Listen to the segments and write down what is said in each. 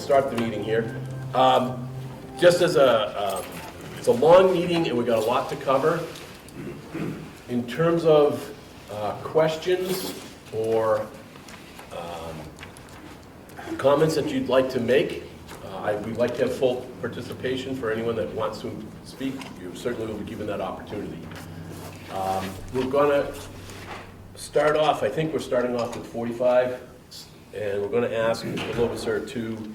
start the meeting here. Just as it's a long meeting and we've got a lot to cover. In terms of questions or comments that you'd like to make, we'd like to have full participation for anyone that wants to speak. You certainly will be given that opportunity. We're going to start off, I think we're starting off with 45, and we're going to ask Mr. Lobiser to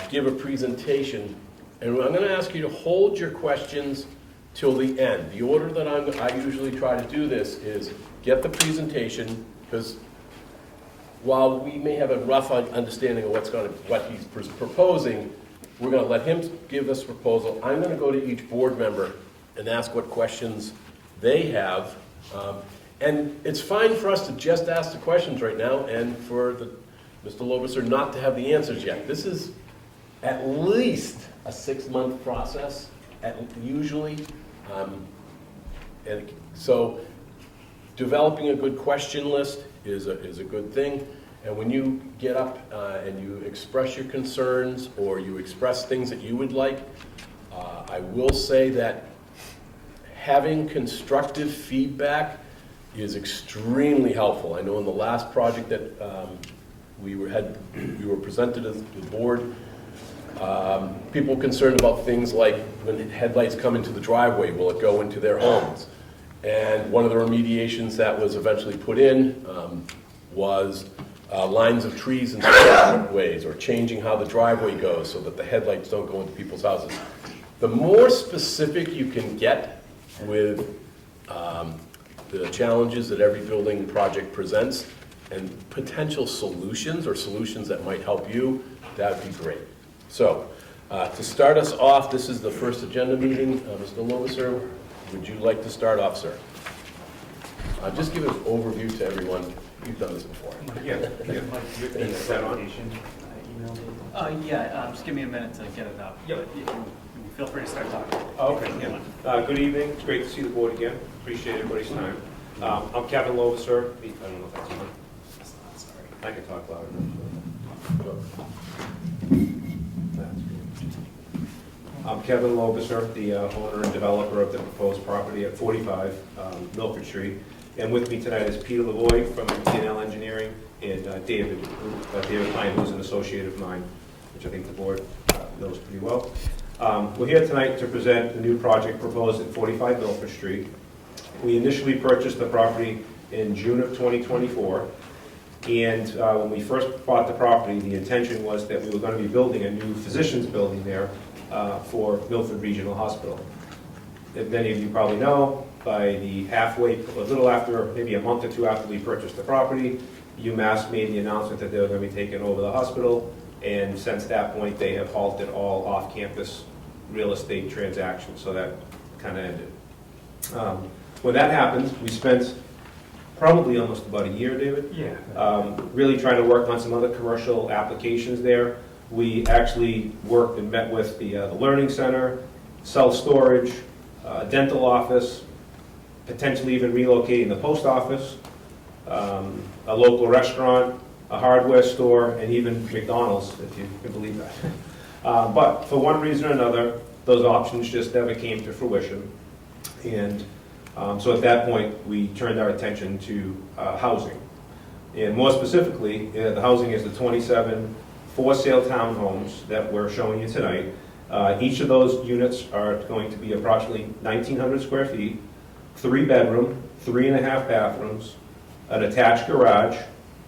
give a presentation. And I'm going to ask you to hold your questions till the end. The order that I usually try to do this is get the presentation, because while we may have a rough understanding of what he's proposing, we're going to let him give us a proposal. I'm going to go to each board member and ask what questions they have. And it's fine for us to just ask the questions right now and for Mr. Lobiser not to have the answers yet. This is at least a 6-month process, usually. And so developing a good question list is a good thing. And when you get up and you express your concerns or you express things that you would like, I will say that having constructive feedback is extremely helpful. I know in the last project that we were presented to the board, people concerned about things like when headlights come into the driveway, will it go into their homes? And one of the remediations that was eventually put in was lines of trees in certain ways, or changing how the driveway goes so that the headlights don't go into people's houses. The more specific you can get with the challenges that every building project presents and potential solutions or solutions that might help you, that would be great. So, to start us off, this is the first agenda meeting. Mr. Lobiser, would you like to start off, sir? Just give an overview to everyone. You've done this before. Yeah. Just give me a minute to get it up. Yep. You can feel free to start talking. Okay. Good evening. It's great to see the board again. Appreciate everybody's time. I'm Kevin Lobiser. I don't know if that's on. Sorry. I can talk louder. I'm Kevin Lobiser, the owner and developer of the proposed property at 45 Milford Street. And with me tonight is Peter Lavoie from T&L Engineering and David Klein, who's an associate of mine, which I think the board knows pretty well. We're here tonight to present the new project proposed at 45 Milford Street. We initially purchased the property in June of 2024. And when we first bought the property, the intention was that we were going to be building a new physician's building there for Milford Regional Hospital. As many of you probably know, by the halfway, a little after, maybe a month or two after we purchased the property, UMass made the announcement that they were going to be taking over the hospital, and since that point they have halted all off-campus real estate transactions, so that kind of ended. When that happened, we spent probably almost about a year, David? Yeah. Really trying to work on some other commercial applications there. We actually worked and met with the Learning Center, self-storage, dental office, potentially even relocating the post office, a local restaurant, a hardware store, and even McDonald's, if you can believe that. But for one reason or another, those options just never came to fruition. And so at that point, we turned our attention to housing. And more specifically, the housing is the 27 for-sale townhomes that we're showing you tonight. Each of those units are going to be approximately 1,900 square feet, 3-bedroom, 3.5 bathrooms, an attached garage,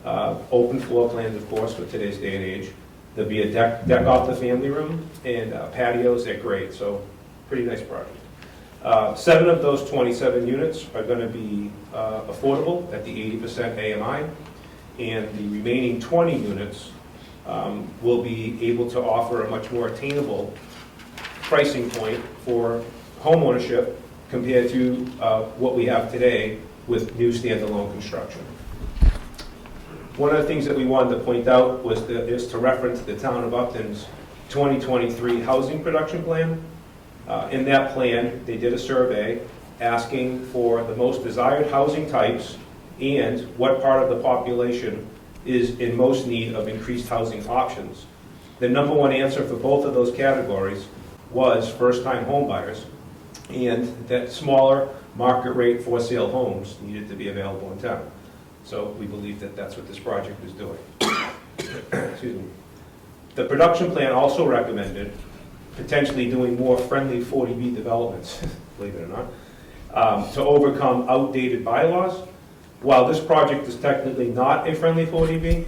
open floor plans, of course, for today's day and age. There'll be a deck off the family room and patios at grade, so pretty nice project. 7 of those 27 units are going to be affordable at the 80% AMI, and the remaining 20 units will be able to offer a much more attainable pricing point for homeownership compared to what we have today with new standalone construction. One of the things that we wanted to point out is to reference the town of Upton's 2023 housing production plan. In that plan, they did a survey asking for the most desired housing types and what part of the population is in most need of increased housing options. The number one answer for both of those categories was first-time home buyers, and that smaller market rate for sale homes needed to be available in town. So we believe that that's what this project is doing. Excuse me. The production plan also recommended potentially doing more friendly 40B developments, believe it or not, to overcome outdated bylaws. While this project is technically not a friendly 40B,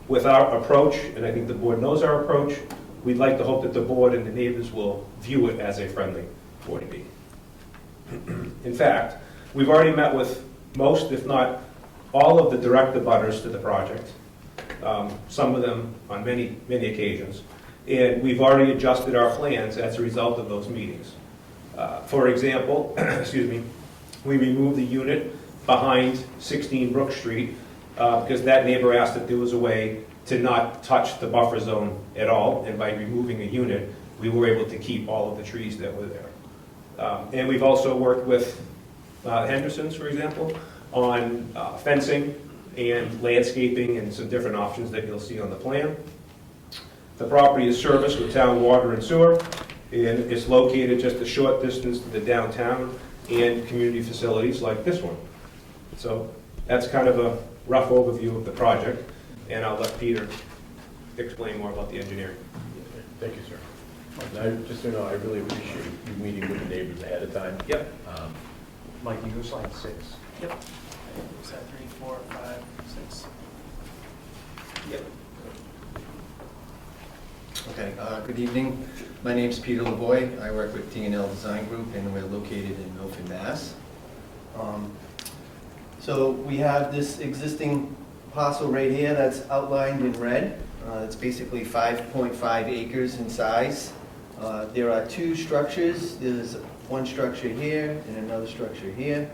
with our approach, and I think the board knows our approach, we'd like to hope that the board and the neighbors will view it as a friendly 40B. In fact, we've already met with most, if not all, of the direct abutters to the project, some of them on many occasions, and we've already adjusted our plans as a result of those meetings. For example, excuse me, we removed the unit behind 16 Brook Street because that neighbor asked if there was a way to not touch the buffer zone at all, and by removing a unit, we were able to keep all of the trees that were there. And we've also worked with Henderson's, for example, on fencing and landscaping and some different options that you'll see on the plan. The property is serviced with town water and sewer, and it's located just a short distance to the downtown and community facilities like this one. So that's kind of a rough overview of the project, and I'll let Peter explain more about the engineering. Thank you, sir. And just so you know, I really appreciate you meeting with the neighbors ahead of time. Yep. Mike, you go slide 6. Yep. Is that 3, 4, 5, 6? Yep. Okay, good evening. My name's Peter LeBoy. I work with T&L Design Group, and we're located in Milford, Mass. So we have this existing parcel right here that's outlined in red. It's basically 5.5 acres in size. There are 2 structures. There's one structure here and another structure here.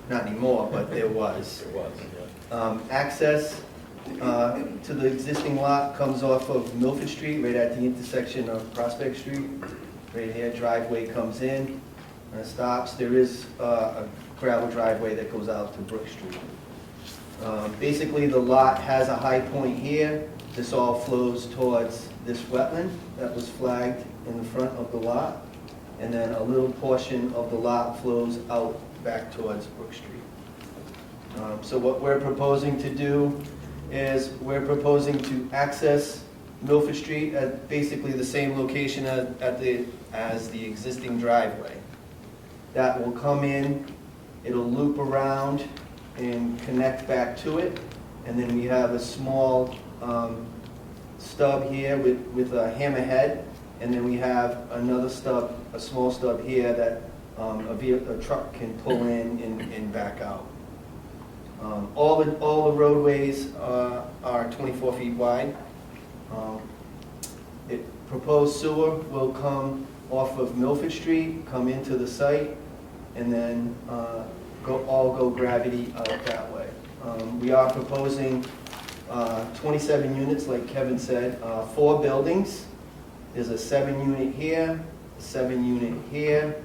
Not anymore, but there was. It was, yeah. Access to the existing lot comes off of Milford Street, right at the intersection of Prospect Street. Right here, driveway comes in and it stops. There is a gravel driveway that goes out to Brook Street. Basically, the lot has a high point here. This all flows towards this wetland that was flagged in the front of the lot. And then a little portion of the lot flows out back towards Brook Street. So what we're proposing to do is we're proposing to access Milford Street at basically the same location as the existing driveway. That will come in, it'll loop around and connect back to it, and then we have a small stub here with a hammerhead, and then we have another stub, a small stub here that a truck can pull in and back out. All the roadways are 24 feet wide. Proposed sewer will come off of Milford Street, come into the site, and then all go gravity out that way. We are proposing 27 units, like Kevin said, 4 buildings. There's a 7-unit here, a 7-unit here,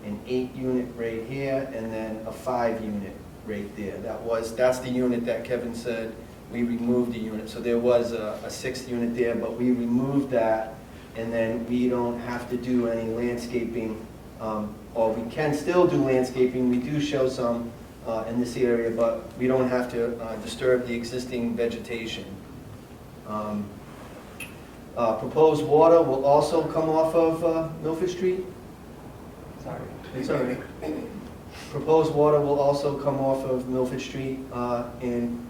an 8-unit right here, and then a 5-unit right there. That's the unit that Kevin said we removed the unit. So there was a 6th unit there, but we removed that, and then we don't have to do any landscaping, or we can still do landscaping. We do show some in this area, but we don't have to disturb the existing vegetation. Proposed water will also come off of Milford Street. Sorry. It's all right. Proposed water will also come off of Milford Street and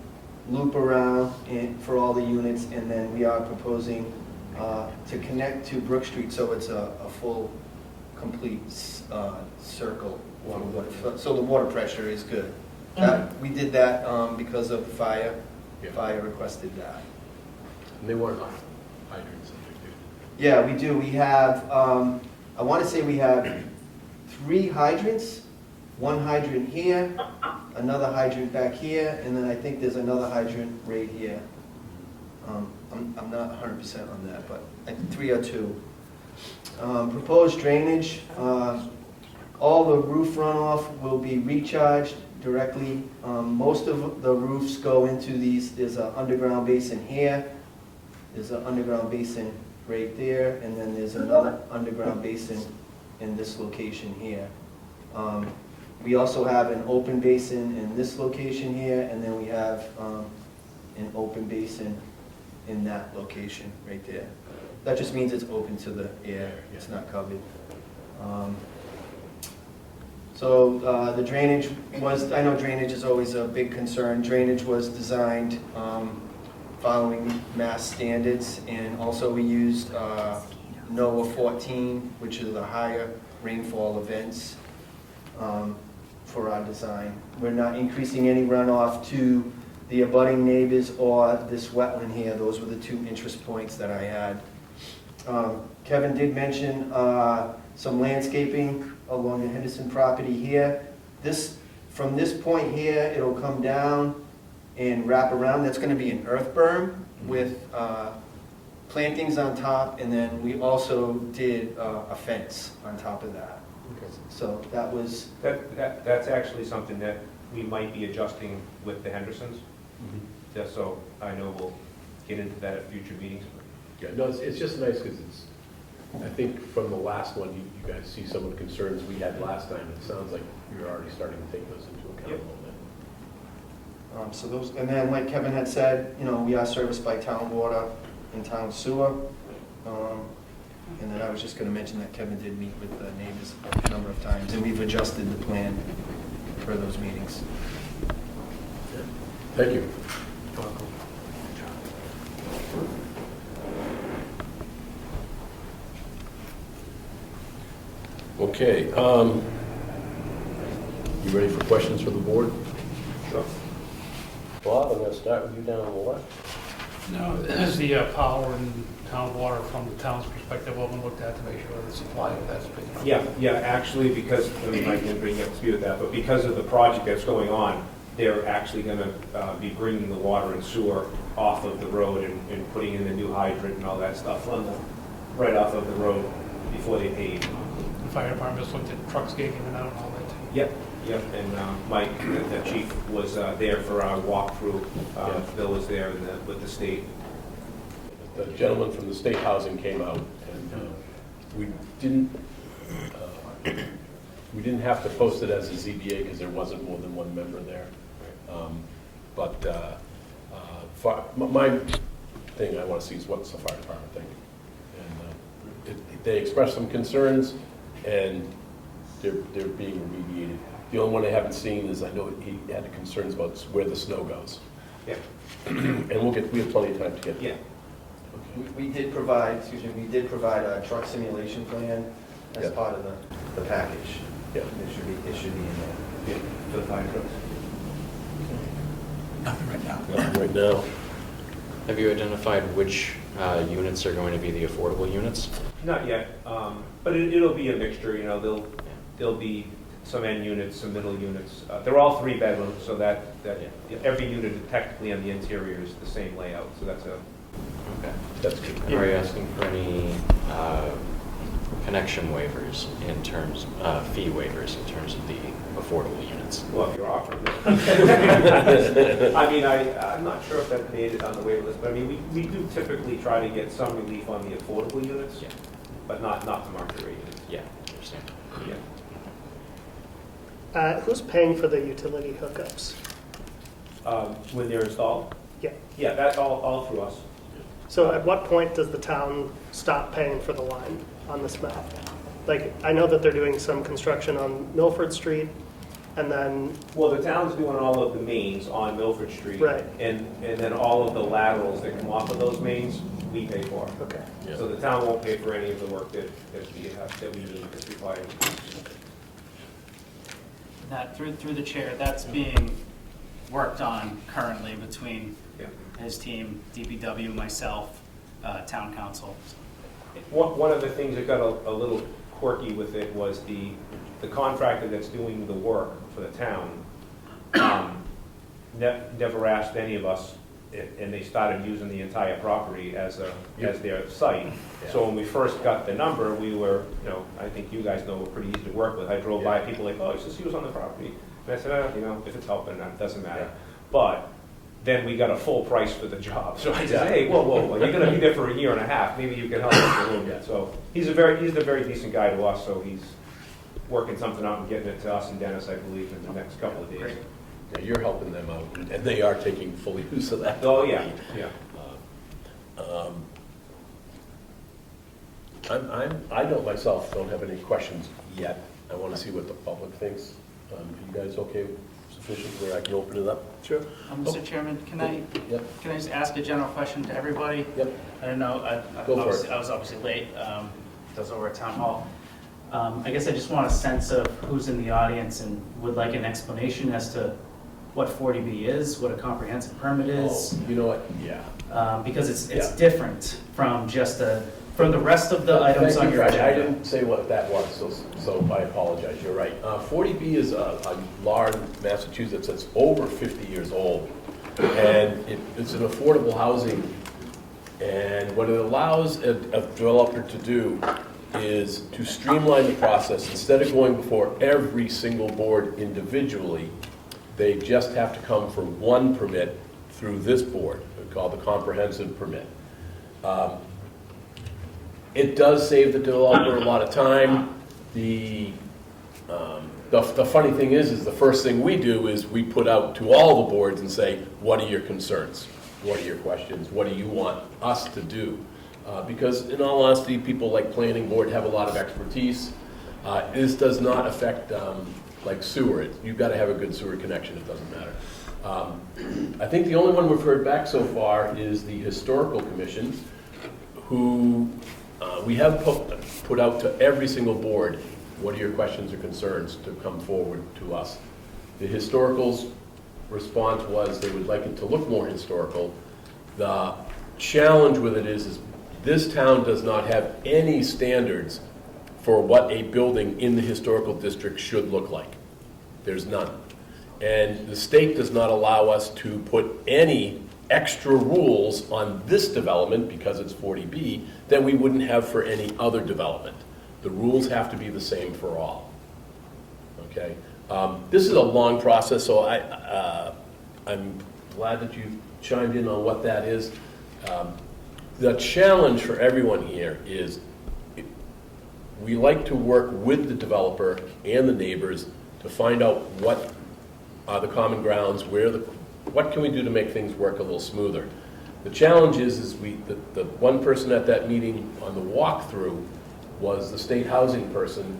loop around for all the units, and then we are proposing to connect to Brook Street, so it's a full, complete circle. So the water pressure is good. We did that because of the fire. Yeah. Fire requested that. And they weren't on hydrants. Yeah, we do. We have, I want to say we have 3 hydrants. 1 hydrant here, another hydrant back here, and then I think there's another hydrant right here. I'm not 100% on that, but 3 or 2. Proposed drainage, all the roof runoff will be recharged directly. Most of the roofs go into these, there's an underground basin here, There's an underground basin right there, and then there's another underground basin in this location here. We also have an open basin in this location here, and then we have an open basin in that location right there. That just means it's open to the air, it's not covered. So the drainage was, I know drainage is always a big concern. Drainage was designed following mass standards, and also we used NOAA 14, which is the higher rainfall events, for our design. We're not increasing any runoff to the abutting neighbors or this wetland here. Those were the two interest points that I had. Kevin did mention some landscaping along the Henderson property here. From this point here, it'll come down and wrap around. That's going to be an earth berm with plantings on top, and then we also did a fence on top of that. So that was, That's actually something that we might be adjusting with the Hendersons, just so I know we'll get into that at future meetings. Yeah, no, it's just nice because I think from the last one, you guys see some of the concerns we had last time. It sounds like you're already starting to take those into account a little bit. so those, and then like Kevin had said, we are serviced by town water and town sewer. And then I was just going to mention that Kevin did meet with the neighbors a number of times, and we've adjusted the plan for those meetings. Thank you. Okay, you ready for questions for the board? Sure. Bob, I'm going to start with you down on the left. No, is the power and town water from the town's perspective all been looked at to make sure the supply of that's big enough? Yeah, actually, because, I mean, I can bring you up to speed with that, but because of the project that's going on, they're actually going to be bringing the water and sewer off of the road and putting in the new hydrant and all that stuff right off of the road before they pave. The fire department just looked at trucks getting in and out and all that too. Yep, and Mike, the chief, was there for our walkthrough. Bill was there with the state. The gentleman from the state housing came out, and we didn't have to post it as a ZBA because there wasn't more than one member there. My thing I want to see is what's the fire department thinking. And they expressed some concerns, and they're being remediated. The only one I haven't seen is I know he had concerns about where the snow goes. Yeah. And we have plenty of time to get. Yeah. We did provide a truck simulation plan as Yeah. part of the package. Yeah. It should be in there. Yeah, for the fire trucks. Nothing right now. Right now. Have you identified which units are going to be the affordable units? Not yet, but it'll be a mixture, there'll be some end units, some middle units. They're all 3 bedrooms, so that every unit technically on the interior is the same layout, so that's a... Okay. That's good. Are you asking for any connection waivers in terms, fee waivers in terms of the affordable units? Well, if you're offering it. I mean, I'm not sure if that made it on the waiver list, but I mean, we do typically try to get some relief on the affordable units, Yeah. but not the market rate units. Yeah, I understand. Yeah. Who's paying for the utility hookups? When they're installed? Yeah. Yeah, that's all through us. So at what point does the town stop paying for the line on this map? Like, I know that they're doing some construction on Milford Street, and then, Well, the town's doing all of the mains on Milford Street. Right. And then all of the laterals that come off of those mains, we pay for. okay. Yeah. So the town won't pay for any of the work that we need, that's required. That, through the chair, that's being worked on currently between Yeah. his team, DPW, myself, town council. One of the things that got a little quirky with it was the contractor that's doing the work for the town never asked any of us, and they started using the entire property as their site. So when we first got the number, we were, I think you guys know, we're pretty easy to work with. I drove by people like, oh, it's just he was on the property. And I said, if it's helping, that doesn't matter. Yeah. But then we got a full price for the job. So I said, Yeah. hey, whoa, you're gonna be there for a year and a half, maybe you can help us a little bit. So he's a very decent guy to us, so he's working something out and getting it to us and Dennis, I believe, in the next couple of days. Great. Yeah, you're helping them out, and they are taking full use of that. Oh, yeah, yeah. I don't myself don't have any questions yet. I want to see what the public thinks. Are you guys okay, sufficient where I can open it up? Sure. Mr. Chairman, can I Yep, just ask a general question to everybody? yep. I don't know, Go for it. I was obviously late, I was over at Town Hall. I guess I just want a sense of who's in the audience and would like an explanation as to what 40B is, what a comprehensive permit is. Oh, you know what? Yeah. Because it's Yeah. different from from the rest of the items on Thank you, your Fred. I agenda. didn't say what that was, so I apologize. You're right. 40B is a law in Massachusetts that's over 50 years old, and it's an affordable housing. And what it allows a developer to do is to streamline the process. Instead of going before every single board individually, they just have to come for one permit through this board, called the comprehensive permit. It does save the developer a lot of time. The funny thing is the first thing we do is we put out to all the boards and say, what are your concerns? What are your questions? What do you want us to do? Because in all honesty, people like planning board have a lot of expertise. This does not affect like sewer. You've got to have a good sewer connection, it doesn't matter. I think the only one we've heard back so far is the Historical Commission, who we have put out to every single board, what are your questions or concerns to come forward to us. The Historical's response was they would like it to look more historical. The challenge with it is this town does not have any standards for what a building in the historical district should look like. There's none. And the state does not allow us to put any extra rules on this development, because it's 40B, that we wouldn't have for any other development. The rules have to be the same for all. Okay? This is a long process, so I'm glad that you chimed in on what that is. The challenge for everyone here is we like to work with the developer and the neighbors to find out what are the common grounds, what can we do to make things work a little smoother. The challenge is the one person at that meeting on the walkthrough was the state housing person,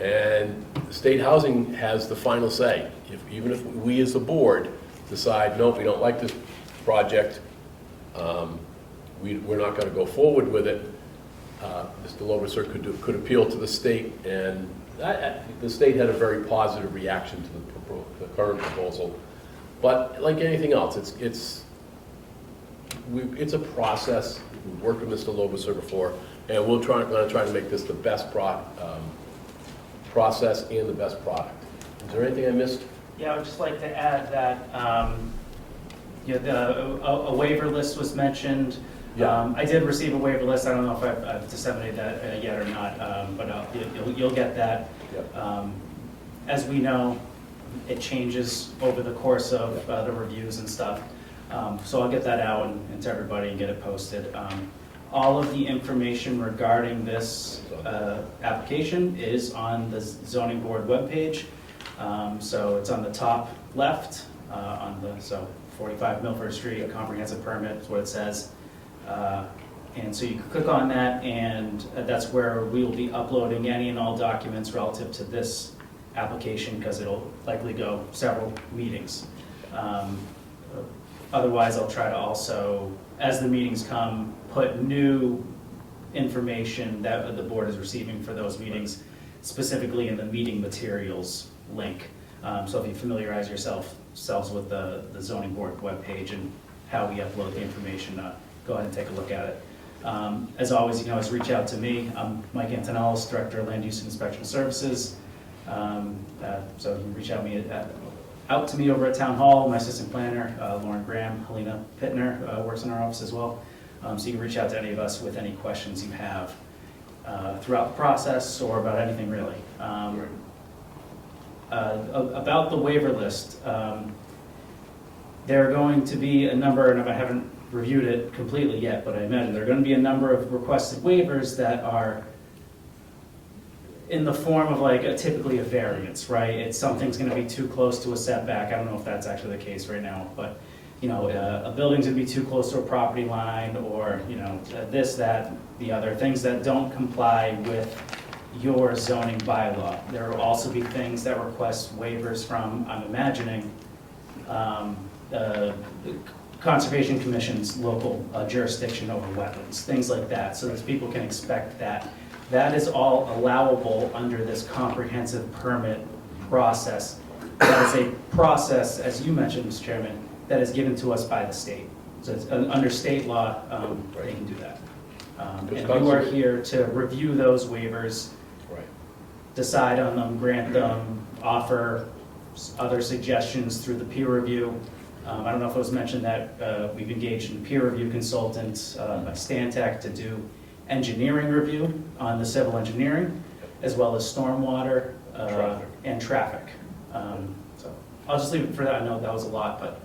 and the state housing has the final say. Even if we as a board decide, nope, we don't like this project, we're not going to go forward with it, Mr. Loberser could appeal to the state, and the state had a very positive reaction to the current proposal. But like anything else, it's a process. We've worked with Mr. Loberser before, and we're going to try to make this the best process and the best product. Is there anything I missed? Yeah, I would just like to add that a waiver list was mentioned. Yeah. I did receive a waiver list. I don't know if I've disseminated that yet or not, but you'll get that. Yep. As we know, it changes over the course of the reviews and stuff. So I'll get that out and to everybody and get it posted. All of the information regarding this application is on the zoning board webpage. So it's on the top left, so 45 Milford Street, comprehensive permit is what it says. And so you can click on that, and that's where we will be uploading any and all documents relative to this application, because it'll likely go several meetings. Otherwise, I'll try to also, as the meetings come, put new information that the board is receiving for those meetings, specifically in the meeting materials link. So if you familiarize yourselves with the zoning board webpage and how we upload the information, go ahead and take a look at it. As always, you can always reach out to me. I'm Mike Antonellis, Director of Land Use and Inspection Services. So you can reach out to me over at Town Hall. My assistant planner, Lauren Graham, Helena Pittner, works in our office as well. So you can reach out to any of us with any questions you have throughout the process or about anything really. About the waiver list, there are going to be a number, and I haven't reviewed it completely yet, but I imagine there are going to be a number of requested waivers that are in the form of like typically a variance, right? It's something's going to be too close to a setback. I don't know if that's actually the case right now, but you know, a building's going to be too close to a property line, or you know, this, that, the other, things that don't comply with your zoning bylaw. There will also be things that request waivers from, I'm imagining, Conservation Commission's local jurisdiction over wetlands, things like that, so that people can expect that. That is all allowable under this comprehensive permit process. That is a process, as you mentioned, Mr. Chairman, that is given to us by the state. So it's under state law, they can do that. And we are here to review those waivers, Right. decide on them, grant them, offer other suggestions through the peer review. I don't know if it was mentioned that we've engaged in peer review consultants by Stantec to do engineering review on the civil engineering, as well as stormwater Traffic. and traffic. So I'll just leave it for that. I know that was a lot, but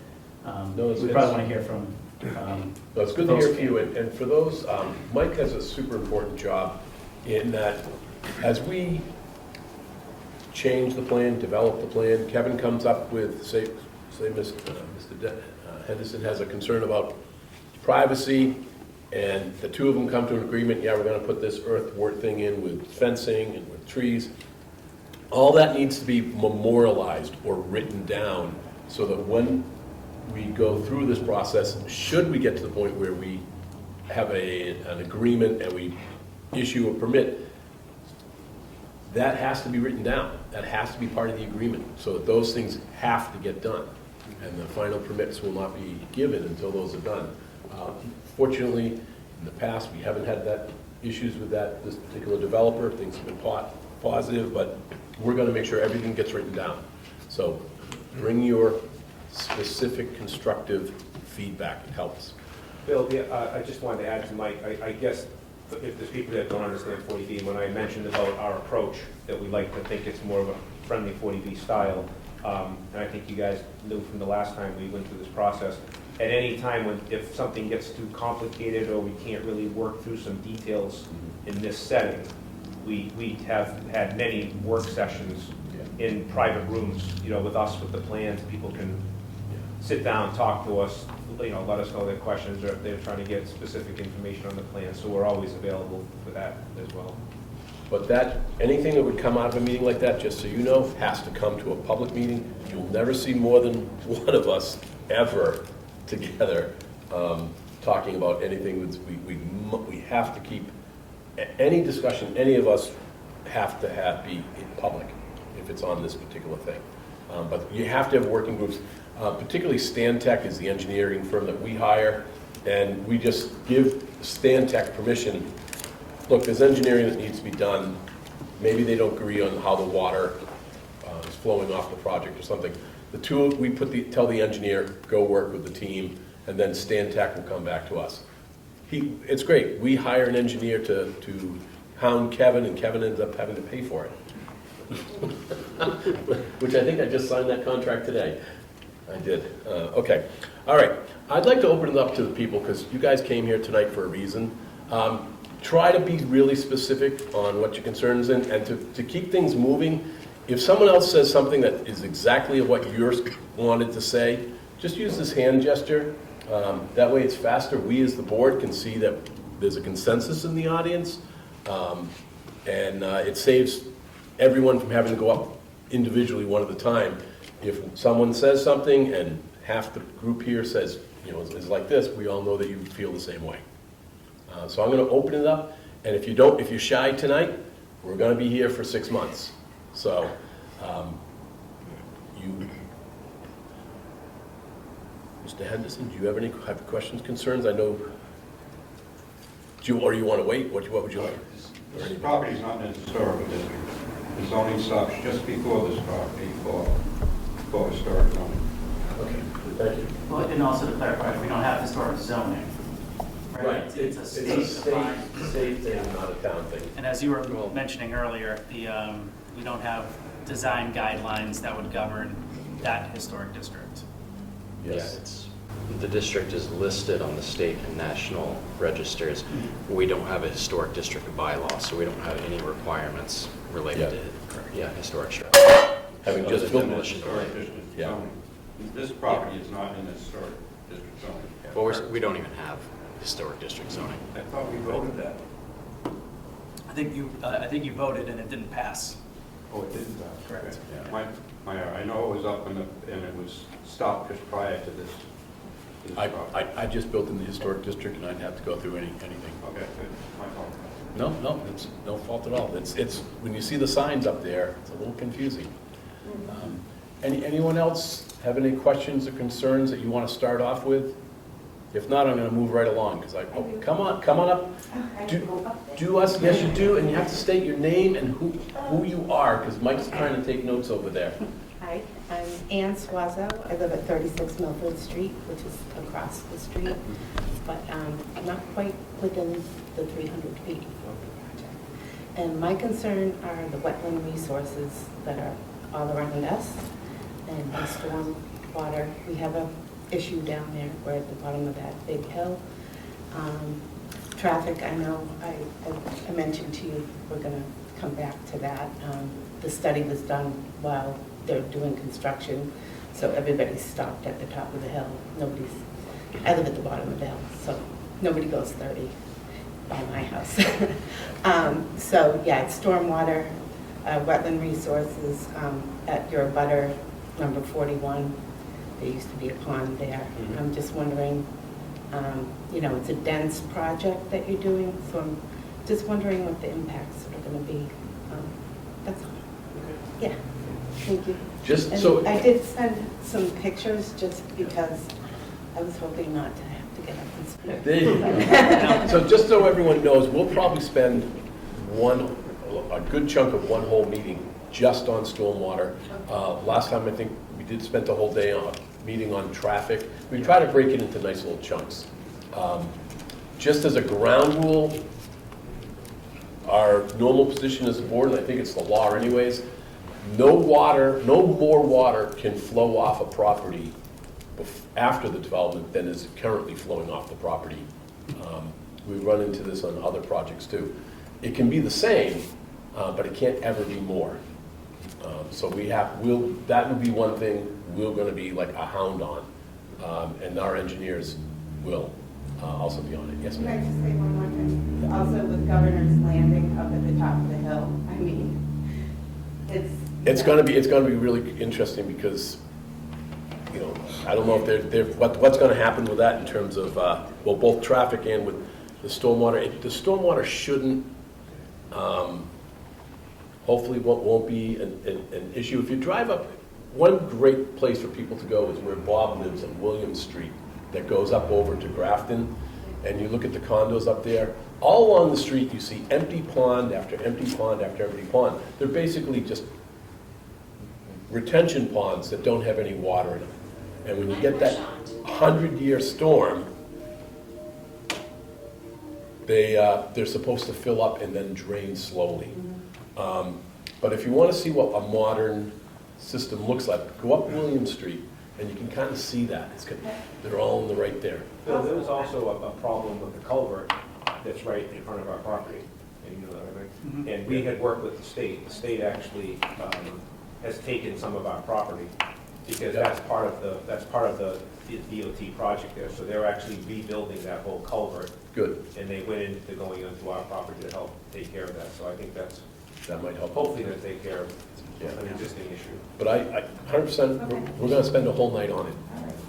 No, we probably want to hear from. No, it's good to hear from you, and for those, Mike has a super important job in that as we change the plan, develop the plan, Kevin comes up with, say Mr. Henderson has a concern about privacy, and the two of them come to an agreement, yeah, we're gonna put this earthwork thing in with fencing and with trees. All that needs to be memorialized or written down so that when we go through this process, should we get to the point where we have an agreement and we issue a permit, that has to be written down. That has to be part of the agreement, so that those things have to get done. And the final permits will not be given until those are done. Fortunately, in the past, we haven't had that issues with this particular developer. Things have been positive, but we're gonna make sure everything gets written down. So bring your specific constructive feedback, it helps. Bill, yeah, I just wanted to add to Mike, I guess, if there's people that don't understand 40B, when I mentioned about our approach, that we like to think it's more of a friendly 40B style, and I think you guys knew from the last time we went through this process, at any time if something gets too complicated or we can't really work through some details in this setting, we have had many work sessions in private rooms, you know, with us, with the plans. People can sit down, talk to us, you know, let us know their questions, or if they're trying to get specific information on the plan, so we're always available for that as well. But anything that would come out of a meeting like that, just so you know, has to come to a public meeting. You'll never see more than one of us ever together talking about anything. We have to keep, any discussion, any of us have to be in public if it's on this particular thing. But you have to have working groups. Particularly Stantec is the engineering firm that we hire, and we just give Stantec permission. Look, there's engineering that needs to be done. Maybe they don't agree on how the water is flowing off the project or something. We tell the engineer, go work with the team, and then Stantec will come back to us. It's great. We hire an engineer to hound Kevin, and Kevin ends up having to pay for it. Which I think I just signed that contract today. I did. Okay. All right. I'd like to open it up to the people because you guys came here tonight for a reason. Try to be really specific on what your concerns are and to keep things moving. If someone else says something that is exactly what yours wanted to say, just use this hand gesture. That way it's faster. We as the board can see that there's a consensus in the audience. And it saves everyone from having to go up individually one at a time. If someone says something and half the group here says, you know, is like this, we all know that you feel the same way. So I'm going to open it up, and if you're shy tonight, we're going to be here for 6 months. So Mr. Henderson, do you have any questions, concerns? I know. Or you want to wait? What would you like? This property is not in a historical district. The zoning stops just before this property for historic zoning. Okay, thank you. Well, and also to clarify, we don't have historic zoning. Right. It's a state thing, not a town thing. And as you were mentioning earlier, we don't have design guidelines that would govern that historic district. Yeah, Yes. the district is listed on the state and national registers. We don't have a historic district bylaw, so we don't have any requirements related to, historic structure. Having Other just than built demolition. Historic district Yeah. zoning. This property is not in the historic district zoning. Well, we don't even have historic district zoning. I thought we voted that. I think you voted and it didn't pass. Oh, it didn't. Correct. Okay. I know it was up and it was stopped just prior to this. I just built in the historic district and I'd have to go through anything. Okay, good. My fault. No, it's no fault at all. It's, when you see the signs up there, it's a little confusing. Anyone else have any questions or concerns that you want to start off with? If not, I'm going to move right along, because come on up. Do us, yes you do, and you have to state your name and who you are, because Mike's trying to take notes over there. Hi, I'm Ann Swazo. I live at 36 Milford Street, which is across the street, but not quite within the 300 feet of the project. And my concern are the wetland resources that are all around us and the storm water. We have a issue down there. We're at the bottom of that big hill. Traffic, I know, I mentioned to you, we're going to come back to that. The study was done while they're doing construction, so everybody's stopped at the top of the hill. I live at the bottom of the hill, so nobody goes 30 by my house. So yeah, it's stormwater, wetland resources at your butter, number 41. There used to be a pond there. I'm just wondering, it's a dense project that you're doing, so I'm just wondering what the impacts are going to be. That's all. Yeah, thank you. Just And so, I did send some pictures just because I was hoping not to have to get up and speak. there you go. So just so everyone knows, we'll probably spend a good chunk of one whole meeting just on stormwater. Last time, I think we did spend the whole day on meeting on traffic. We try to break it into nice little chunks. Just as a ground rule, our normal position as a board, and I think it's the law anyways, no more water can flow off a property after the development than is currently flowing off the property. We run into this on other projects too. It can be the same, but it can't ever be more. So that would be one thing we're going to be like a hound on, and our engineers will also be on it. Yes, Can I ma'am. just say one more thing? Also with Governor's Landing up at the top of the hill, I mean, It's going to be really interesting because, I don't know if what's going to happen with that in terms of, both traffic and with the stormwater. The stormwater shouldn't, hopefully won't be an issue. If you drive up, one great place for people to go is where Bob lives on William Street that goes up over to Grafton, and you look at the condos up there. All along the street, you see empty pond after empty pond after empty pond. They're basically just retention ponds that don't have any water in them. And when you get that 100-year storm, they're supposed to fill up and then drain slowly. But if you want to see what a modern system looks like, go up William Street, and you can kind of see that. They're all in the right there. Phil, there was also a problem with the culvert that's right in front of our property, and you know that, right? And we had worked with the state. The state actually has taken some of our property because that's part of the DOT project there. So they're actually rebuilding that whole culvert, Good. and they went into going onto our property to help take care of that. So I think That might help. hopefully they'll take care of Yeah. an existing issue. But I 100%, we're going to spend a whole night on it.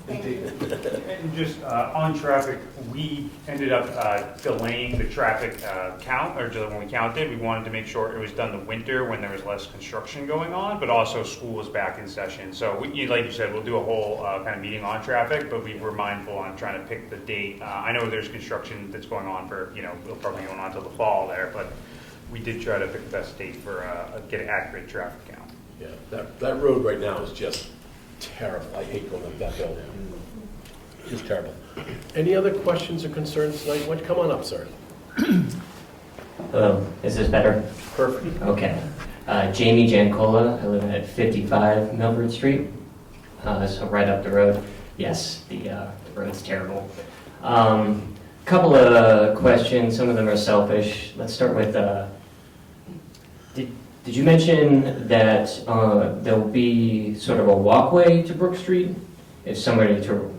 And just on traffic, we ended up delaying the traffic count, or when we counted, we wanted to make sure it was done the winter when there was less construction going on, but also school was back in session. So like you said, we'll do a whole kind of meeting on traffic, but we were mindful on trying to pick the date. I know there's construction that's going on for, it'll probably go on till the fall there, but we did try to pick the best date for get an accurate traffic count. Yeah, that road right now is just terrible. I hate going up that hill. It's terrible. Any other questions or concerns tonight? Come on up, sir. Hello, is this better? Perfect. Okay. Jamie Jancola, I live at 55 Milford Street, so right up the road. Yes, the road's terrible. Couple of questions, some of them are selfish. Let's start with, did you mention that there'll be sort of a walkway to Brook Street? If somebody to...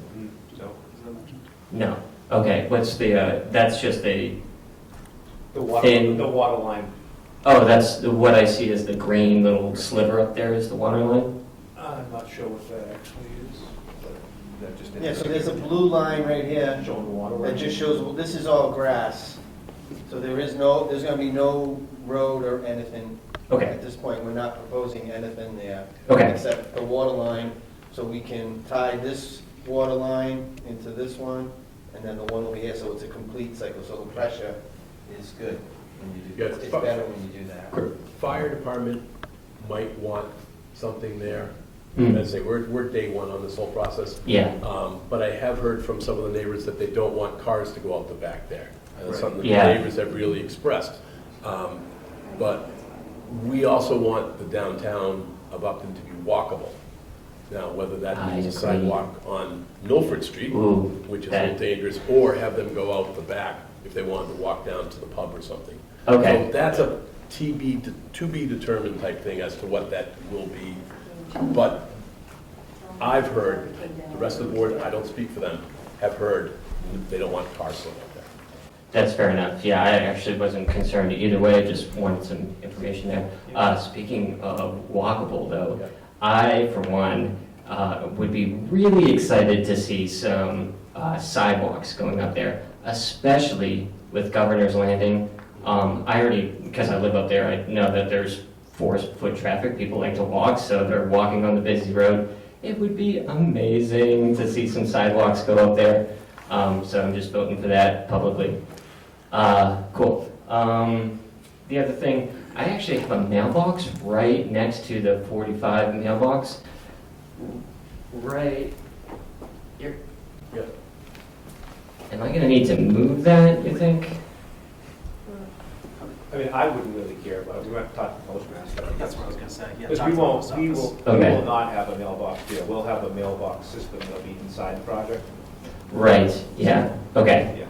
No. Okay, what's the, that's just a... The water, thin- the water line. Oh, that's what I see as the green little sliver up there is the water line? I'm not sure what that actually is, but that just. Yeah, so there's a blue line right here Showing the water. that just shows, well, this is all grass. So there's gonna be no road or anything. Okay. At this point, we're not proposing anything there. Okay. Except the water line, so we can tie this water line into this one, and then the one over here, so it's a complete cycle, so the pressure is good when you do, Yeah, it's better when you do that. Fire department might want something there. Hmm. As I say, we're day one on this whole process. Yeah. But I have heard from some of the neighbors that they don't want cars to go out the back there. And that's something that Yeah. the neighbors have really expressed. But we also want the downtown of Upton to be walkable. Now, whether that I means a agree. sidewalk on Milford Street, Ooh, which is a that- little dangerous, or have them go out the back if they wanted to walk down to the pub or something. Okay. So that's a to be determined type thing as to what that will be. But I've heard, the rest of the board, I don't speak for them, have heard they don't want cars going out there. That's fair enough. Yeah, I actually wasn't concerned either way, just wanted some information there. Speaking of walkable though, Yeah. I, for one, would be really excited to see some sidewalks going up there, especially with Governor's Landing. I already, because I live up there, I know that there's 4-foot traffic. People like to walk, so they're walking on the busy road. It would be amazing to see some sidewalks go up there. So I'm just voting for that publicly. Cool. The other thing, I actually have a mailbox right next to the 45 mailbox. Right here. Yeah. Am I gonna need to move that, you think? I mean, I wouldn't really care, but we have to talk to the postmaster. That's what I was gonna say, yeah. Because talk we to the won't, post we office. will, we Okay. will not have a mailbox here. We'll have a mailbox system that'll be inside the project. Right, yeah, okay, Yeah.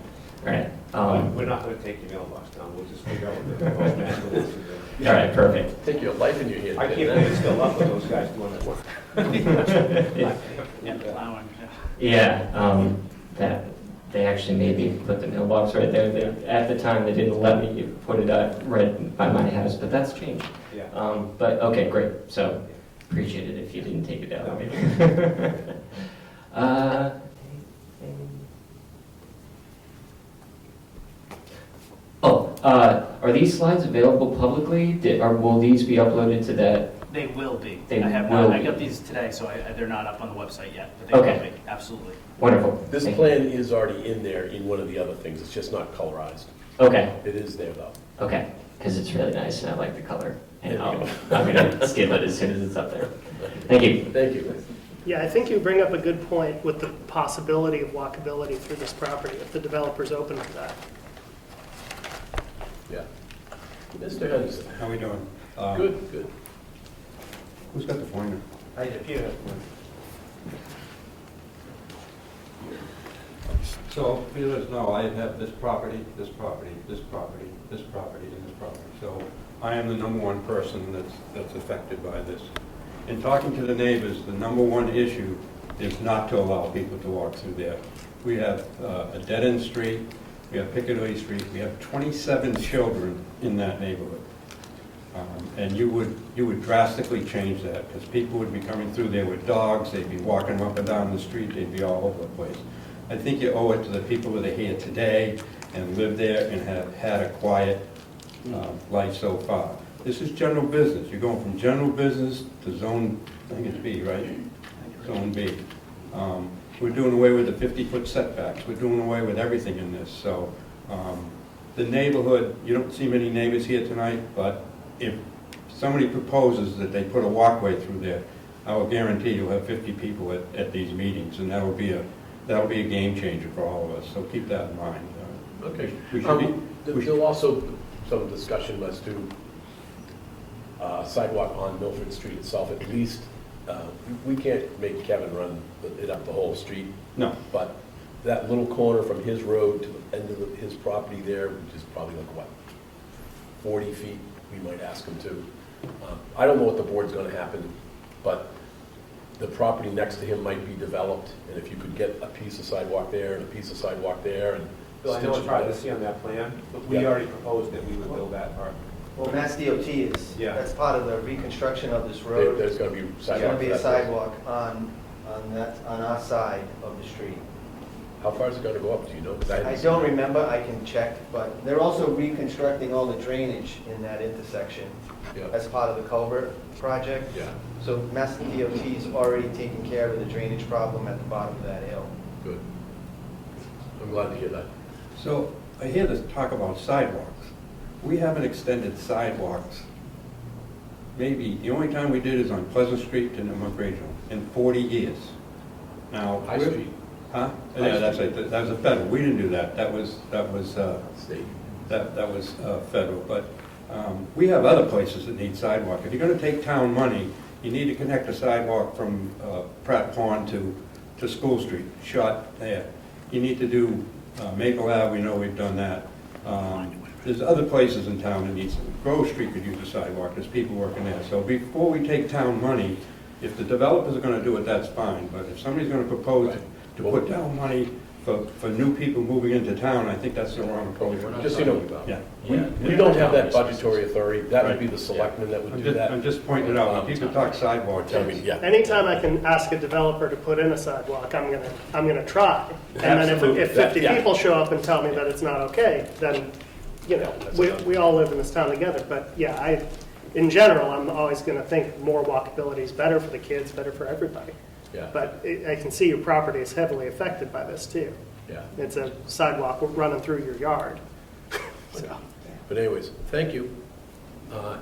all right. We're not gonna take your mailbox down. We'll just figure out what the postmaster wants to do. All right, perfect. Take your life in your hands. I can't believe it's still up with those guys doing that work. Yeah, plowing, Yeah, that, they actually made me put the mailbox right there. At the time, they didn't let me put it right by my house, but that's changed. Yeah. But, okay, great, so appreciate it if you didn't take it down. Are these slides available publicly? Will these be uploaded to that? They will be. They I have will not, I be. got these today, so they're not up on the website yet, but they will Okay. be, absolutely. Wonderful. This Thank you. plan is already in there in one of the other things, it's just not colorized. Okay, It is there though. okay, because it's really nice and I like the color. And There you I'm gonna steal it as soon as it's up there. Thank you. Thank you. Yeah, I think you bring up a good point with the possibility of walkability through this property, if the developer's open to that. Yeah. Mr. Henderson. How we doing? Good, good. Who's got the pointer? I appear. So, you guys know, I have this property, this property, this property, this property, and this property. So I am the number one person that's affected by this. In talking to the neighbors, the number one issue is not to allow people to walk through there. We have a dead-end street, we have Piccadilly Street, we have 27 children in that neighborhood. And you would drastically change that, because people would be coming through there with dogs, they'd be walking up and down the street, they'd be all over the place. I think you owe it to the people that are here today and live there and have had a quiet life so far. This is general business. You're going from general business to zone, I think it's B, right? Zone B. We're doing away with the 50-foot setbacks. We're doing away with everything in this. So the neighborhood, you don't see many neighbors here tonight, but if somebody proposes that they put a walkway through there, I will guarantee you'll have 50 people at these meetings, and that'll be a game changer for all of us. So keep that in mind. Okay. We should be. There'll also some discussion as to sidewalk on Milford Street itself, at least we can't make Kevin run it up the whole street, No. but that little corner from his road to the end of his property there, which is probably like, what, 40 feet, we might ask him to. I don't know what the board's gonna happen, but the property next to him might be developed, and if you could get a piece of sidewalk there and a piece of sidewalk there and. Bill, I know it's hard to see on that plan, but we Yeah. already proposed that we would build that part. Well, Mass DOT is, Yeah. that's part of the reconstruction of this road. There's gonna be There's sidewalk. gonna be for a that. sidewalk on our side of the street. How far is it gonna go up, do you know? 'Cause I hadn't don't seen it. remember, I can check, but they're also reconstructing all the drainage in that intersection Yeah, as part of the culvert project. yeah, So Mass DOT's already taken care of the drainage problem at the bottom of that hill. good. I'm glad to hear that. So I hear this talk about sidewalks. We haven't extended sidewalks. Maybe, the only time we did is on Pleasant Street to New Regional in 40 years. Now. High we're- Street, Huh? High Yeah, that's Street. right, that was a federal, we didn't do that, that was, state. that was federal, but we have other places that need sidewalk. If you're gonna take town money, you need to connect a sidewalk from Pratt Pond to School Street, shot there. You need to do Maple Ave, we know we've done that. There's other places in town that needs, Grove Street could use a sidewalk, there's people working there. So before we take town money, if the developers are gonna do it, that's fine, but if somebody's gonna propose to put down money for new people moving into town, I think that's the wrong approach. Just so you know, Yeah. we don't have that budgetary authority, that would be the selectmen that would do that. I'm just pointing it out, when people talk Or sidewalks. tell me, yeah. Anytime I can ask a developer to put in a sidewalk, I'm gonna try. And then Absolutely. if 50 Yeah. people show up and tell me that it's not okay, then, you know, Yeah, that's we, enough. we all live in this town together. But yeah, in general, I'm always gonna think more walkability is better for the kids, better for everybody. Yeah, But I can see your property is heavily affected by this too. yeah. It's a sidewalk running through your yard. So, But anyways, thank you.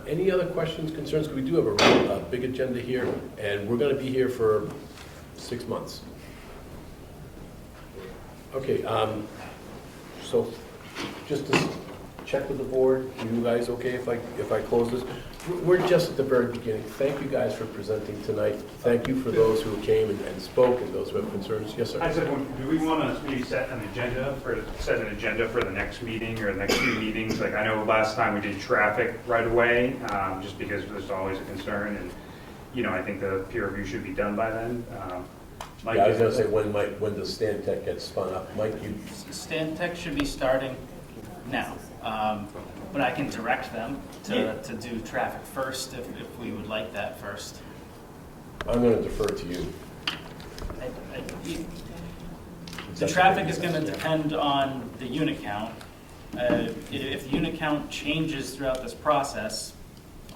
Any other questions, concerns? 'Cause we do have a big agenda here, and we're gonna be here for 6 months. Okay, so just to check with the board, you guys okay if I close this? We're just at the very beginning. Thank you guys for presenting tonight. Thank you for those who came and spoke and those who have concerns. Yes, I sir. said, do we want to maybe set an agenda for the next meeting or the next few meetings? Like, I know last time we did traffic right away, just because there's always a concern, and, you know, I think the peer review should be done by then. Mike, Yeah, I was gonna say, when does Stan Tech get spun up? Mike, you, Stan Tech should be starting now, but I can direct them to do traffic first if we would like that first. I'm gonna defer to you. The traffic is going to depend on the unit count. If the unit count changes throughout this process,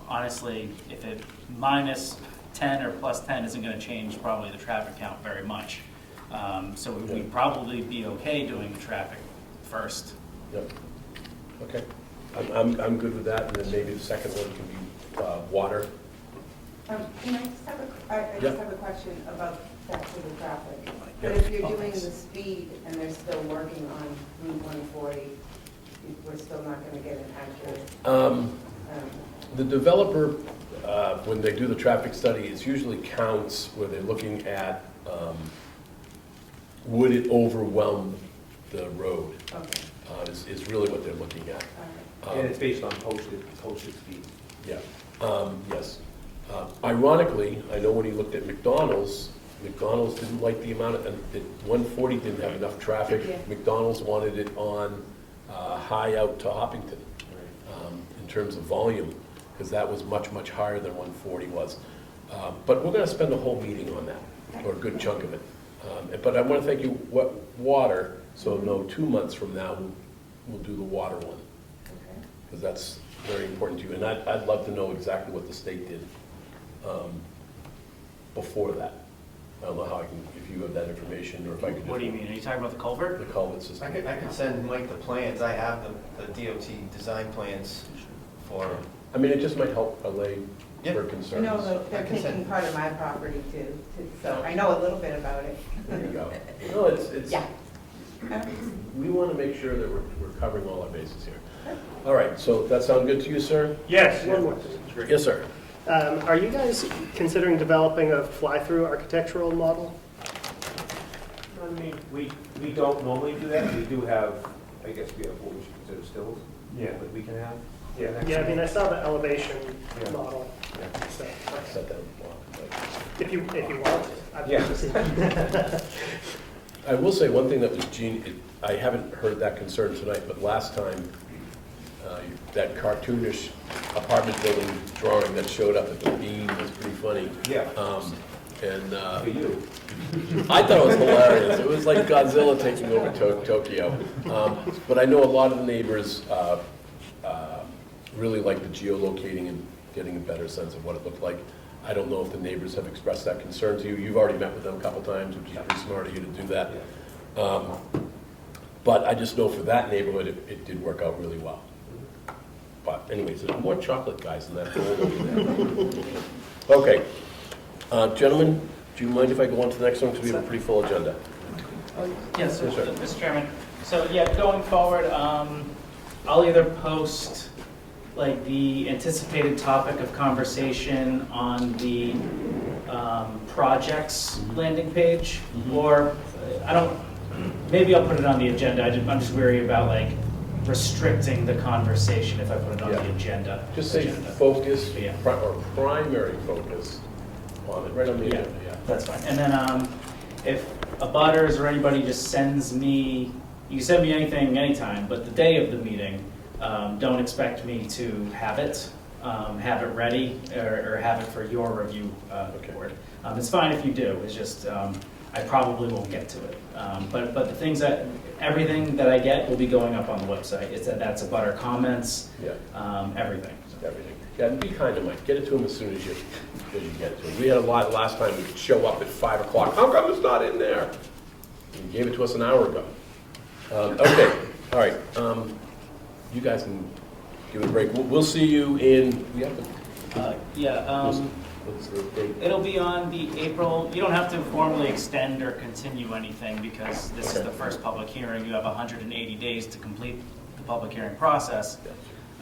honestly, if it minus 10 or plus 10 isn't going to change probably the traffic count very much. So we'd probably be okay doing the traffic first. Yep. Okay. I'm good with that, and then maybe the second one can be water. Can I just have I just have a question about back to the traffic. But Yeah. if you're doing the speed and they're still working on Route 140, we're still not going to get an accurate. The developer, when they do the traffic study, it's usually counts where they're looking at, would it overwhelm the road? Okay. Is really what they're looking at. And it's based on posted speed. Yeah, yes. Ironically, I know when he looked at McDonald's didn't like the amount of, 140 didn't have enough traffic. Yeah. McDonald's wanted it on high out to Hoppington in terms of volume, because that was much, much higher than 140 was. But we're going to spend a whole meeting on that, or a good chunk of it. But I want to thank you, water, so no, 2 months from now, we'll do the water one, because that's very important to you. And I'd love to know exactly what the state did before that. I don't know how I can, if you have that information, or if I could. What do you mean? Are you talking about the culvert? The culvert system. I could send Mike the plans, I have the DOT design plans for, I mean, it just might help allay Yeah. her I concerns. know that they're I can taking send- part of my property too, so I know a little bit about it. There you go. No, it's, Yeah. we want to make sure that we're covering all our bases here. All right, so that sound good to you, sir? Yes. One more It's great. Yes, sir. Are you guys considering developing a fly-through architectural model? I mean, we don't normally do that. We do have, I guess we have what we should consider stills. Yeah. That we can have. Yeah, I mean, I saw the elevation Yeah. model. So, Set that block, like- if you want. Yeah. I will say one thing that was I haven't heard that concern tonight, but last time, that cartoonish apartment building drawing that showed up at the beam was pretty funny. Yeah. And For you. I thought it was hilarious. It was like Godzilla taking over Tokyo. But I know a lot of the neighbors really like the geolocating and getting a better sense of what it looked like. I don't know if the neighbors have expressed that concern to you. You've already met with them a couple times, which is pretty smart of you to do that. But I just know for that neighborhood, it did work out really well. But anyways, there's more chocolate guys in that bowl over there. Okay. Gentlemen, do you mind if I go on to the next one, because we have a pretty full agenda? Yes, Yes, sir. Mr. Chairman. So, yeah, going forward, I'll either post like the anticipated topic of conversation on the projects landing page, or maybe I'll put it on the agenda. I'm just worried about like restricting the conversation if I put it on the agenda. Just say focus, or primary focus on it, right on the agenda, yeah. That's fine. And then if a butters or anybody just sends me, you can send me anything anytime, but the day of the meeting, don't expect me to have it ready, or have it for your review board. It's fine if you do, it's just, I probably won't get to it. But the things everything that I get will be going up on the website. That's a butter comments, everything. Everything. Yeah, and be kind to Mike. Get it to him as soon as you get it to him. We had a lot last time. We could show up at 5 o'clock. How come it's not in there? You gave it to us an hour ago. Okay. All right. You guys can give it a break. We'll see you in. We have to. What's the date? It'll be on the April, you don't have to formally extend or continue anything because this is the first public hearing. You have 180 days to complete the public hearing process.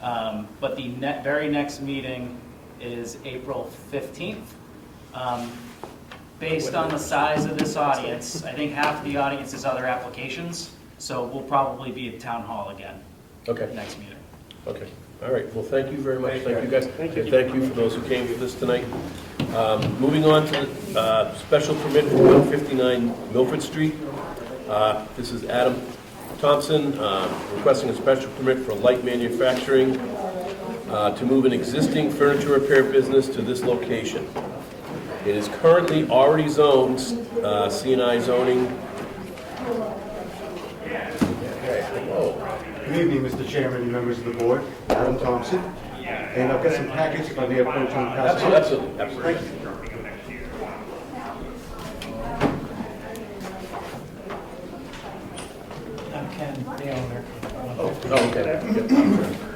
But the very next meeting is April 15th. Based on the size of this audience, I think half the audience is other applications, so we'll probably be at Town Hall again. Okay. Next meeting. Okay. All right. Well, thank you very much. Thank you, guys. Thank you. And thank you for those who came with us tonight. Moving on to special permit for 159 Milford Street. This is Adam Thompson requesting a special permit for light manufacturing to move an existing furniture repair business to this location. It is currently already zoned C&I zoning. Good evening, Mr. Chairman and members of the board. Adam Thompson. And I've got some packets if I may approach on the pass. Absolutely. Thank you. I'm Ken, the owner. Okay.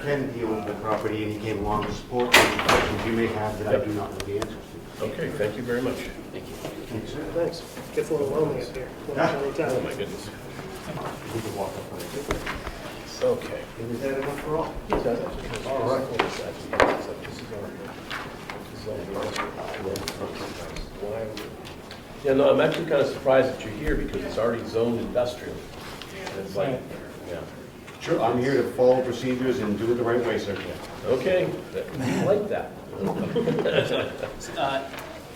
Ken, he owned the property and he came along to support any questions you may have that I do not know the answers to. Okay, thank you very much. Thank you. Thank you, sir. Thanks. Gets a little lonely up here. Oh, my goodness. We can walk up on it. Okay. Is that enough for all? All right. Yeah, no, I'm actually kind of surprised that you're here because it's already zoned industrial. And it's like, yeah. Sure, I'm here to follow procedures and do it the right way, sir. Okay, I like that.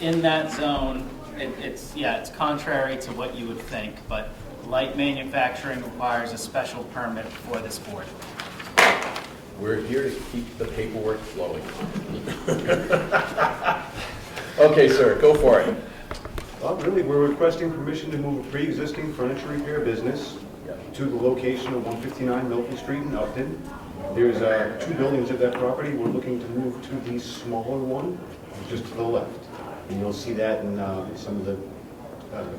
In that zone, it's contrary to what you would think, but light manufacturing requires a special permit for this board. We're here to keep the paperwork flowing. Okay, sir, go for it. Well, really, we're requesting permission to move a pre-existing furniture repair business to the location of 159 Milton Street in Upton. There's 2 buildings at that property. We're looking to move to the smaller one, just to the left. And you'll see that in some of the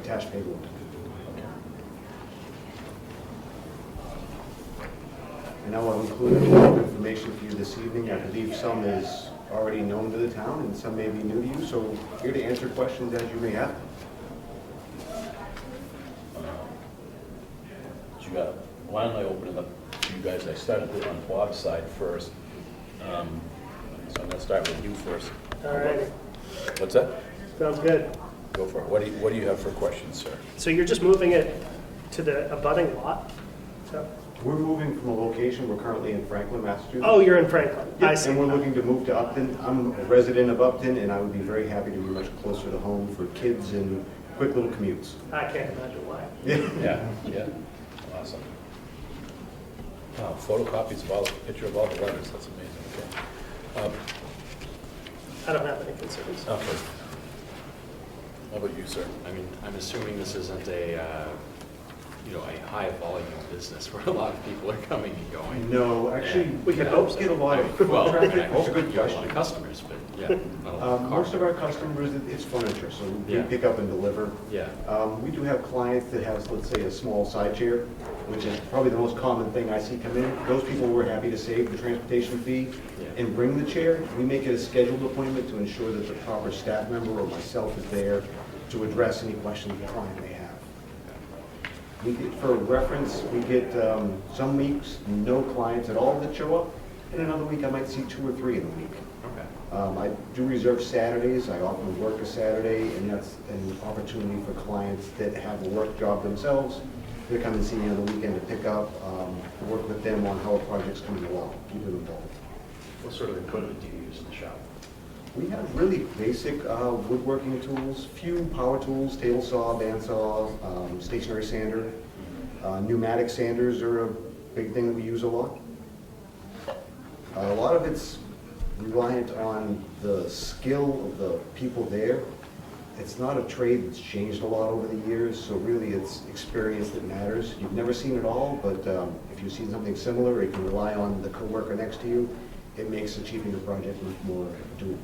attached paperwork. And now I've included a lot of information for you this evening. I believe some is already known to the town and some may be new to you, so here to answer questions as you may have. Why don't I open it up to you guys? I started it on Bob's side first. So I'm going to start with you first. All righty, What's that? sounds good. Go for it. What do you have for questions, sir? So you're just moving it to the abutting lot? So- We're moving from a location, we're currently in Franklin, Massachusetts. Oh, you're in Franklin, I Yep, see. and we're looking to move to Upton. I'm a resident of Upton, and I would be very happy to be much closer to home for kids and quick little commutes. I can't imagine why. Yeah. Awesome. Wow, photocopies of picture of all the letters, that's amazing, okay. I don't have any concerns. Okay. How about you, sir? I mean, I'm assuming this isn't a high volume business where a lot of people are coming and going. No, actually, We can hope so. get a lot of Well, I traffic. mean, I It's a hope good you have a lot question. of customers, but yeah. not a lot of Most cars. of our customers, it's furniture, so we Yeah. pick up and deliver. Yeah. We do have clients that have, let's say, a small side chair, which is probably the most common thing I see come in. Those people were happy to save the transportation fee Yeah. and bring the chair. We make it a scheduled appointment to ensure that the proper staff member or myself is there to address any questions the client may have. We get, for reference, we get some weeks, no clients at all that show up, and another week I might see 2 or 3 in a week. Okay. I do reserve Saturdays, I often work a Saturday, and that's an opportunity for clients that have a work job themselves. They come and see me on the weekend to pick up, work with them on how a project's coming along, keep them involved. What sort of equipment do you use in the shop? We have really basic woodworking tools, few power tools, table saw, bandsaw, stationary sander. Pneumatic sanders are a big thing that we use a lot. A lot of it's reliant on the skill of the people there. It's not a trade that's changed a lot over the years, so really it's experience that matters. You've never seen it all, but if you've seen something similar, you can rely on the coworker next to you. It makes achieving the project much more doable.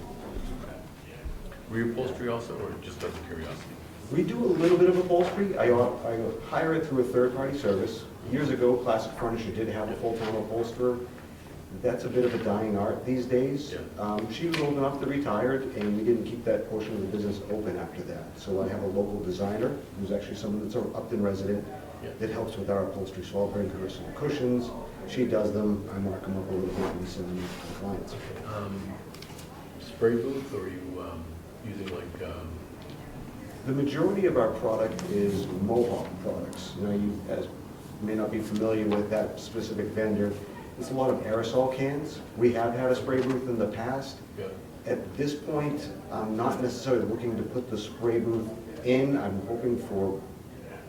Reupholstery also, or just out of curiosity? We do a little bit of upholstery. I hire it through a third-party service. Years ago, Classic Furniture did have a full-time upholsterer. That's a bit of a dying art these days. She was old enough to retire, and we didn't keep that portion of the business open after that. So I have a local designer, who's actually someone that's an Upton resident, that helps with our upholstery. So I'll bring her some cushions. She does them. I mark them up a little bit and we send them to the clients. Spray booth, or are you using like... The majority of our product is Mohawk products. Now, you may not be familiar with that specific vendor. It's a lot of aerosol cans. We have had a spray booth in the past. Yeah. At this point, I'm not necessarily looking to put the spray booth in. I'm hoping for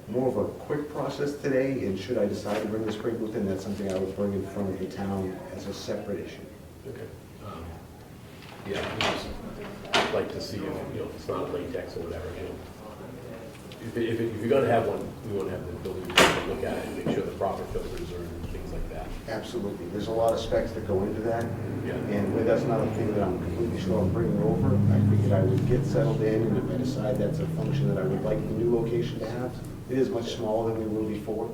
more of a quick process today, and should I decide to bring the spray booth in, that's something I would bring in front of the town as a separate issue. Okay. Yeah, we just like to see if, if it's not latex or whatever, If you're gonna have one, we want to have the ability to look at it and make sure the proper filters are and things like that. Absolutely. There's a lot of specs that go into that. Yeah. And that's not a thing that I'm completely sure I'm bringing over. I figured I would get settled in, and if I decide that's a function that I would like the new location to have, it is much smaller than we were before.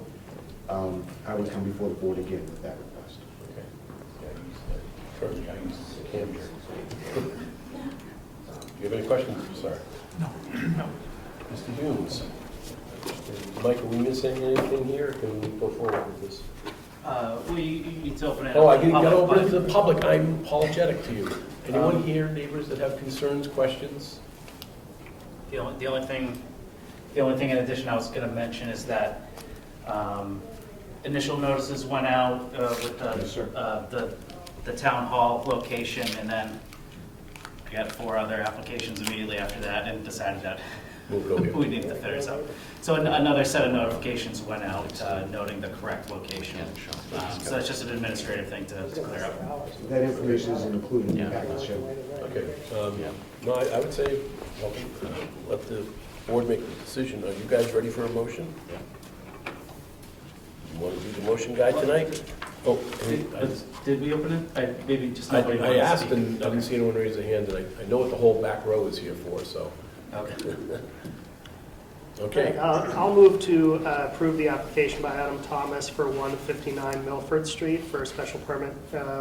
I would come before the board again with that request. Okay. Yeah, currently I use Cambier. Do you have any questions, sir? No. Mr. Humes? Mike, are we missing anything here? Can we go forward with this? You need to open it up. Oh, I to the got public, over to but- the public. I'm apologetic to you. Anyone here, neighbors that have concerns, questions? The only thing in addition I was going to mention is that initial notices went out with Yes, sir. the town hall location, and then we got 4 other applications immediately after that, and decided that Move it over here. we need the third. So another set of notifications went out noting the correct location. So it's just an administrative thing to clear up. That information is included in the package. Okay. No, I would say, let the board make the decision. Are you guys ready for a motion? Yeah. You want to do the motion guide tonight? Oh, Did we open it? Maybe just I nobody wanted to asked speak. and I didn't see anyone raise their hand, and I know what the whole back row is here for, so. Okay. Okay. I'll move to approve the application by Adam Thomas for 159 Milford Street for a special permit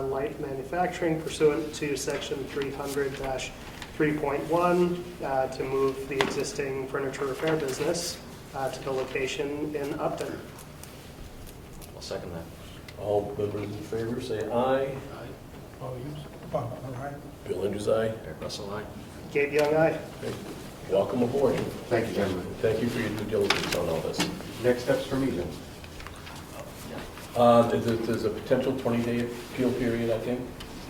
light manufacturing pursuant to section 300-3.1 to move the existing furniture repair business to the location in Upton. I'll second that. All members in favor, say aye. Bob, all right. Bill Andrews, aye. Eric Russell, aye. Gabe Young, aye. Welcome aboard. Thank you, gentlemen. Thank you for your due diligence on all this. Next steps for me, then. There's a potential 20-day appeal period, I think,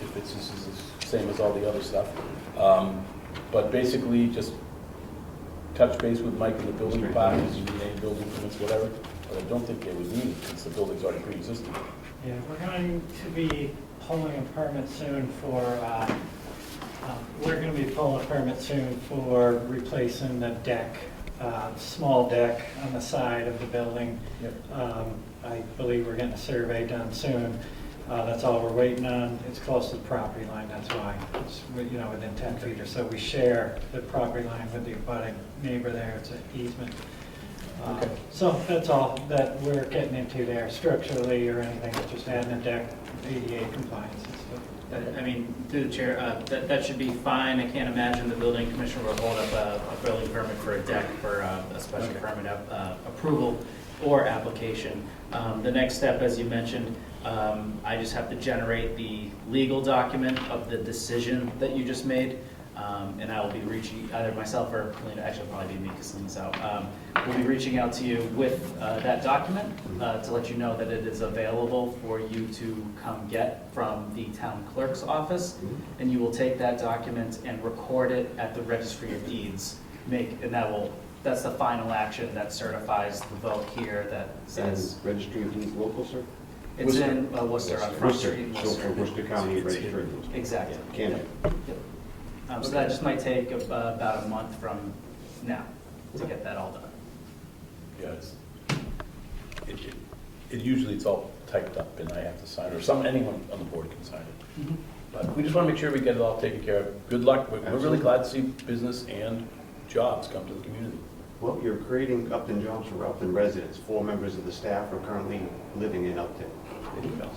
if it's the same as all the other stuff. But basically, just touch base with Mike in the building department, if you need any building permits, whatever. But I don't think they would need it, since the building's already pre-existing. Yeah, we're going to be pulling a permit soon for replacing the deck, small deck on the side of the building. I believe we're getting a survey done soon. That's all we're waiting on. It's close to the property line, that's why. It's, within 10 feet or so. We share the property line with the abutting neighbor there. It's an easement. So that's all that we're getting into there, structurally or anything. It's just adding a deck, ADA compliance and stuff. I mean, through the chair, that should be fine. I can't imagine the building commissioner will hold up a building permit for a deck for a special permit approval or application. The next step, as you mentioned, I just have to generate the legal document of the decision that you just made. And I will be reaching, either myself or Lena, actually it'll probably be me because Lena's out. We'll be reaching out to you with that document to let you know that it is available for you to come get from the town clerk's office. And you will take that document and record it at the registry of deeds. That's the final action that certifies the vote here that says. And registry of deeds local, sir? It's in Worcester, on Front Street in So for Worcester County registry. Exactly. Canada. Yep. So that just might take about a month from now to get that all done. Yeah, it usually it's all typed up and I have to sign it, or anyone on the board can sign it. But we just want to make sure we get it all taken care of. Good luck. We're really glad to see business and jobs come to the community. Well, you're creating Upton jobs for Upton residents. 4 members of the staff are currently living in Upton.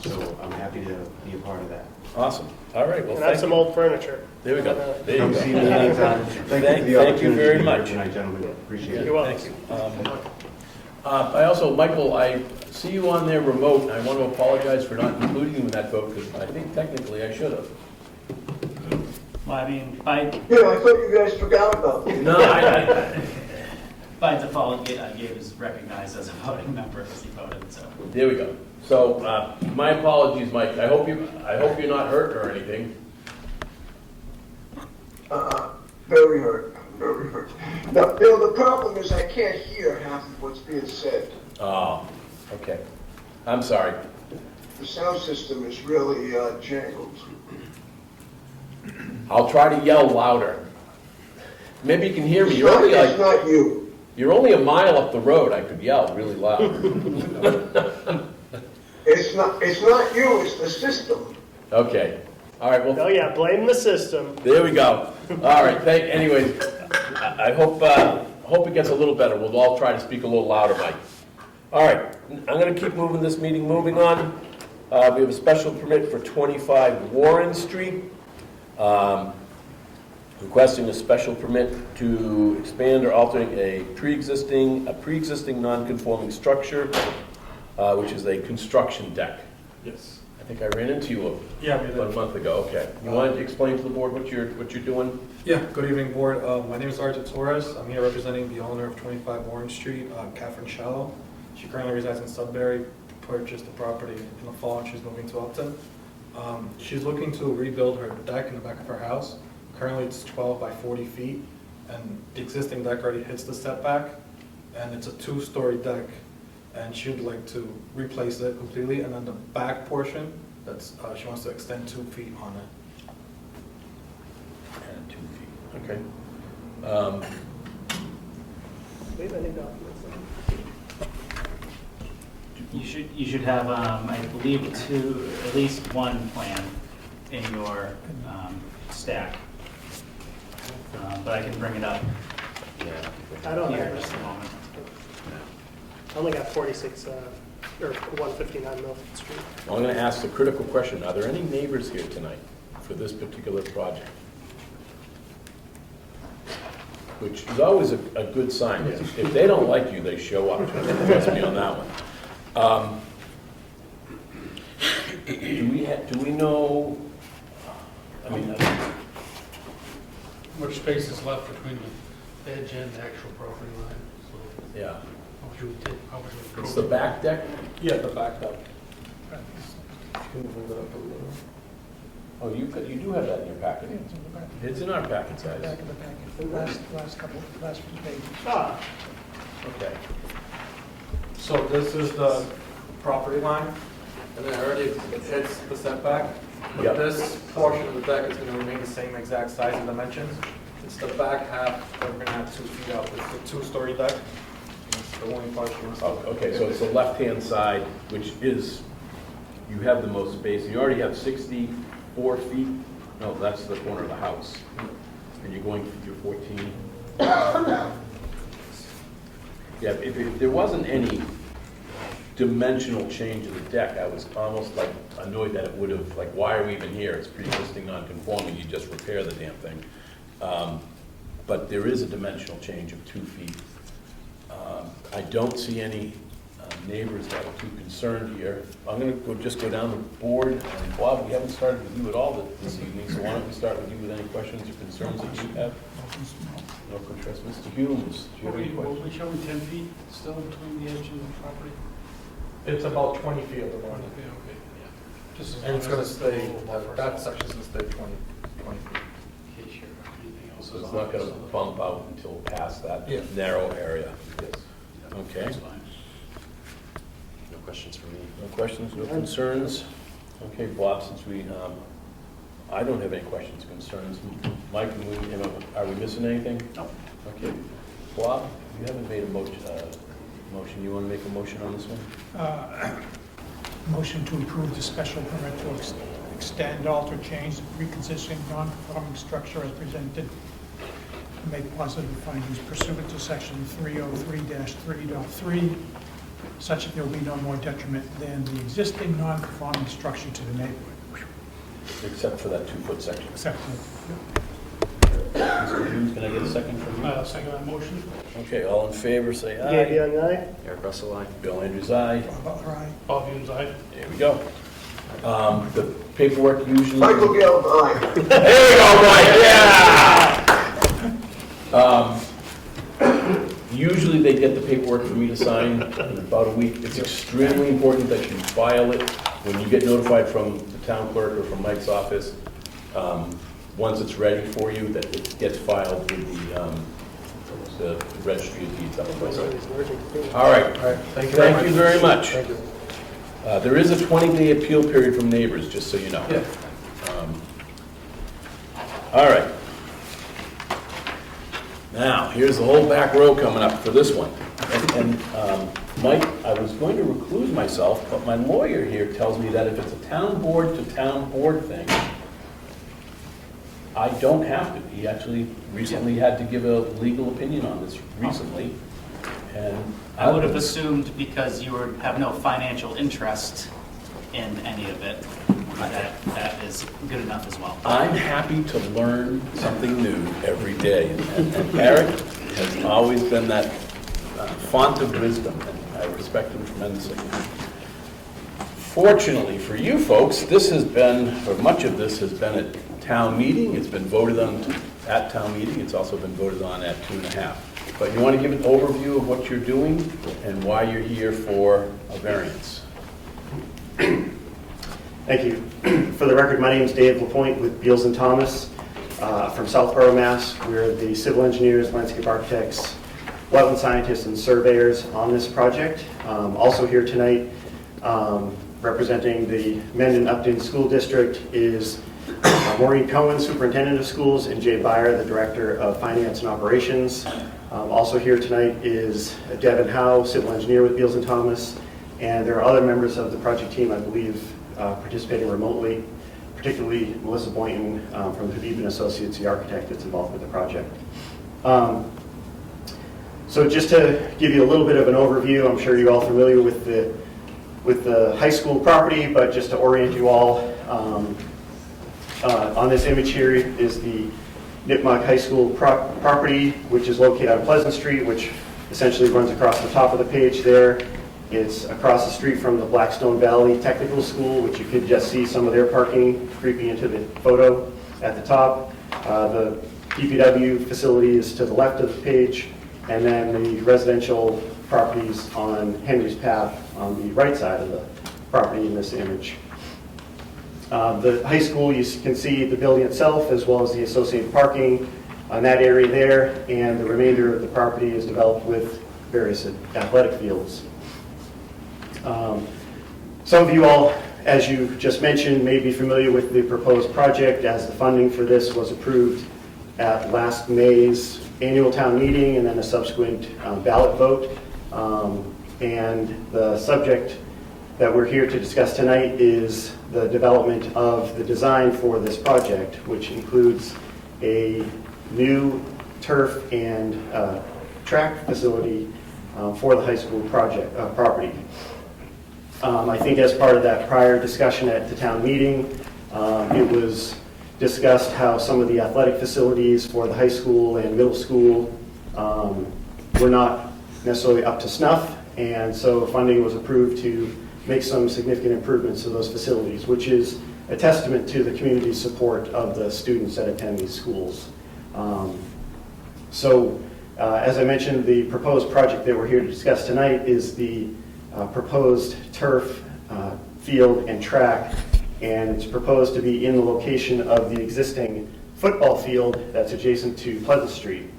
So I'm happy to be a part of that. Awesome. All right. Well, And that's some old furniture. There we go. There you Come go. see me anytime. Thank you very much. Good night, gentlemen. Appreciate it. You're welcome. Thank you. I also, Michael, I see you on there remote, and I want to apologize for not including you in that vote, because I think technically I should have. Well, I mean, I thought you guys forgot about me. No, by default, Gabe is recognized as a voting member because he voted, so. There we go. So, my apologies, Mike. I hope you're not hurt or anything. Very hurt, very hurt. Now, Bill, the problem is I can't hear half of what's being said. Oh, okay. I'm sorry. The sound system is really jangled. I'll try to yell louder. Maybe you can hear me. It's not you. You're only a mile up the road. I could yell really loud. It's not you, it's the system. Okay. All right. Well. Oh yeah, blame the system. There we go. All right. Anyways, I hope it gets a little better. We'll all try to speak a little louder, Mike. All right. I'm going to keep moving this meeting. Moving on. We have a special permit for 25 Warren Street. Requesting a special permit to expand or alter a pre-existing non-conforming structure, which is a construction deck. Yes. I think I ran into you Yeah, we did. about a month ago. Okay. You wanted to explain to the board what you're doing? Yeah, good evening, board. My name is Arthur Torres. I'm here representing the owner of 25 Warren Street, Catherine Shallow. She currently resides in Sudbury, purchased the property in the fall, and she's moving to Upton. She's looking to rebuild her deck in the back of her house. Currently, it's 12 by 40 feet, and the existing deck already hits the setback, and it's a 2-story deck, and she would like to replace it completely, and then the back portion, she wants to extend 2 feet on it. And 2 feet. Okay. Do we have any documents? You should have, I believe, at least one plan in your stack. But I can bring it up. I don't here have in just a moment. I only got 46, or 159 Milford Street. Well, I'm going to ask the critical question. Are there any neighbors here tonight for this particular project? Which is always a good sign. If they don't like you, they show up. Trust me on that one. Do we know, I mean, How much space is left between the edge and the actual property line? So yeah. how much would it take, how much would it go? It's the back deck? Yeah, the back up. Can you move it up a little? Oh, you do have that in your packet. It's in our packet size. Back of the packet, the last few pages. Ah, Okay. So this is the property line, and then it already hits the setback. But Yep. this portion of the deck is going to remain the same exact size and dimensions. It's the back half that we're going to have 2 feet out. It's a 2-story deck. It's the only portion. Oh, okay, so it's the left-hand side, which is, you have the most space. You already have 64 feet. No, that's the corner of the house. And you're going, you're 14. Yeah, if there wasn't any dimensional change in the deck, I was almost like annoyed that it would have, like, why are we even here? It's pre-existing non-conforming, you just repair the damn thing. But there is a dimensional change of 2 feet. I don't see any neighbors that are too concerned here. I'm gonna just go down the board. And Bob, we haven't started with you at all this evening, so why don't we start with you with any questions or concerns that you have? No concerns. Mr. Humes, do you have any Will questions? we show 10 feet still between the edge and the property? It's about 20 feet at the moment. Okay, yeah. Just as And it's long going as to stay, a little buffer. that section's going to stay 20 feet. In case you're anything else. So it's not gonna bump out until past that Yeah. narrow area? Yes. Okay. That's fine. No questions for me. No questions, no concerns? Okay, Bob, since I don't have any questions, concerns. Mike, are we missing anything? No. Okay. Bob, you haven't made a motion. You want to make a motion on this one? Motion to approve the special permit to extend, alter, change, reconstituting non-conforming structure as presented, and make positive findings pursuant to section 303-3.3, such that there will be no more detriment than the existing non-conforming structure to the neighborhood. Except for that 2-foot section. Except Mr. Hughes, can I get a second from you? second that motion. Okay, all in favor, say aye. Gabe Young, aye. Eric Russell, aye. Bill Andrews, aye. Bob Humes, aye. There we go. The paperwork usually... Michael Gale, aye. There you go, Mike, yeah! Usually they get the paperwork for me to sign in about a week. It's extremely important that you file it when you get notified from the town clerk or from Mike's office. Once it's ready for you, that it gets filed with the registry of deeds. All right. Thank you very much. Thank you. There is a 20-day appeal period from neighbors, just so you know. Yeah. All right. Now, here's the whole back row coming up for this one. And Mike, I was going to recluse myself, but my lawyer here tells me that if it's a town board to town board thing, I don't have to. He actually recently had to give a legal opinion on this recently. And I would have assumed because you have no financial interest in any of it, that is good enough as well. I'm happy to learn something new every day. And Eric has always been that font of wisdom, and I respect him tremendously. Fortunately for you folks, this has been, or much of this has been at town meeting. It's been voted on at town meeting. It's also been voted on at 2.5. But you want to give an overview of what you're doing and why you're here for a variance. Thank you. For the record, my name is Dave LaPointe with Beals & Thomas from Southborough, Mass. We're the civil engineers, landscape architects, wetland scientists, and surveyors on this project. Also here tonight representing the Mendon-Upton School District is Maureen Cohen, Superintendent of Schools, and Jay Byer, the Director of Finance and Operations. Also here tonight is Devin Howe, Civil Engineer with Beals & Thomas, and there are other members of the project team, I believe, participating remotely, particularly Melissa Boynton from Habib & Associates, the architect that's involved with the project. So just to give you a little bit of an overview, I'm sure you're all familiar with the high school property, but just to orient you all, on this image here is the Nipmuc High School property, which is located on Pleasant Street, which essentially runs across the top of the page there. It's across the street from the Blackstone Valley Technical School, which you could just see some of their parking creeping into the photo. at the top. The DPW facility is to the left of the page, and then the residential properties on Henry's Path on the right side of the property in this image. The high school, you can see the building itself as well as the associated parking on that area there, and the remainder of the property is developed with various athletic fields. Some of you all, as you just mentioned, may be familiar with the proposed project, as the funding for this was approved at last May's annual town meeting and then a subsequent ballot vote. And the subject that we're here to discuss tonight is the development of the design for this project, which includes a new turf and track facility for the high school project property. I think as part of that prior discussion at the town meeting, it was discussed how some of the athletic facilities for the high school and middle school were not necessarily up to snuff, and so funding was approved to make some significant improvements to those facilities, which is a testament to the community's support of the students that attend these schools. As I mentioned, the proposed project that we're here to discuss tonight is the proposed turf field and track, and it's proposed to be in the location of the existing football field that's adjacent to Pleasant Street.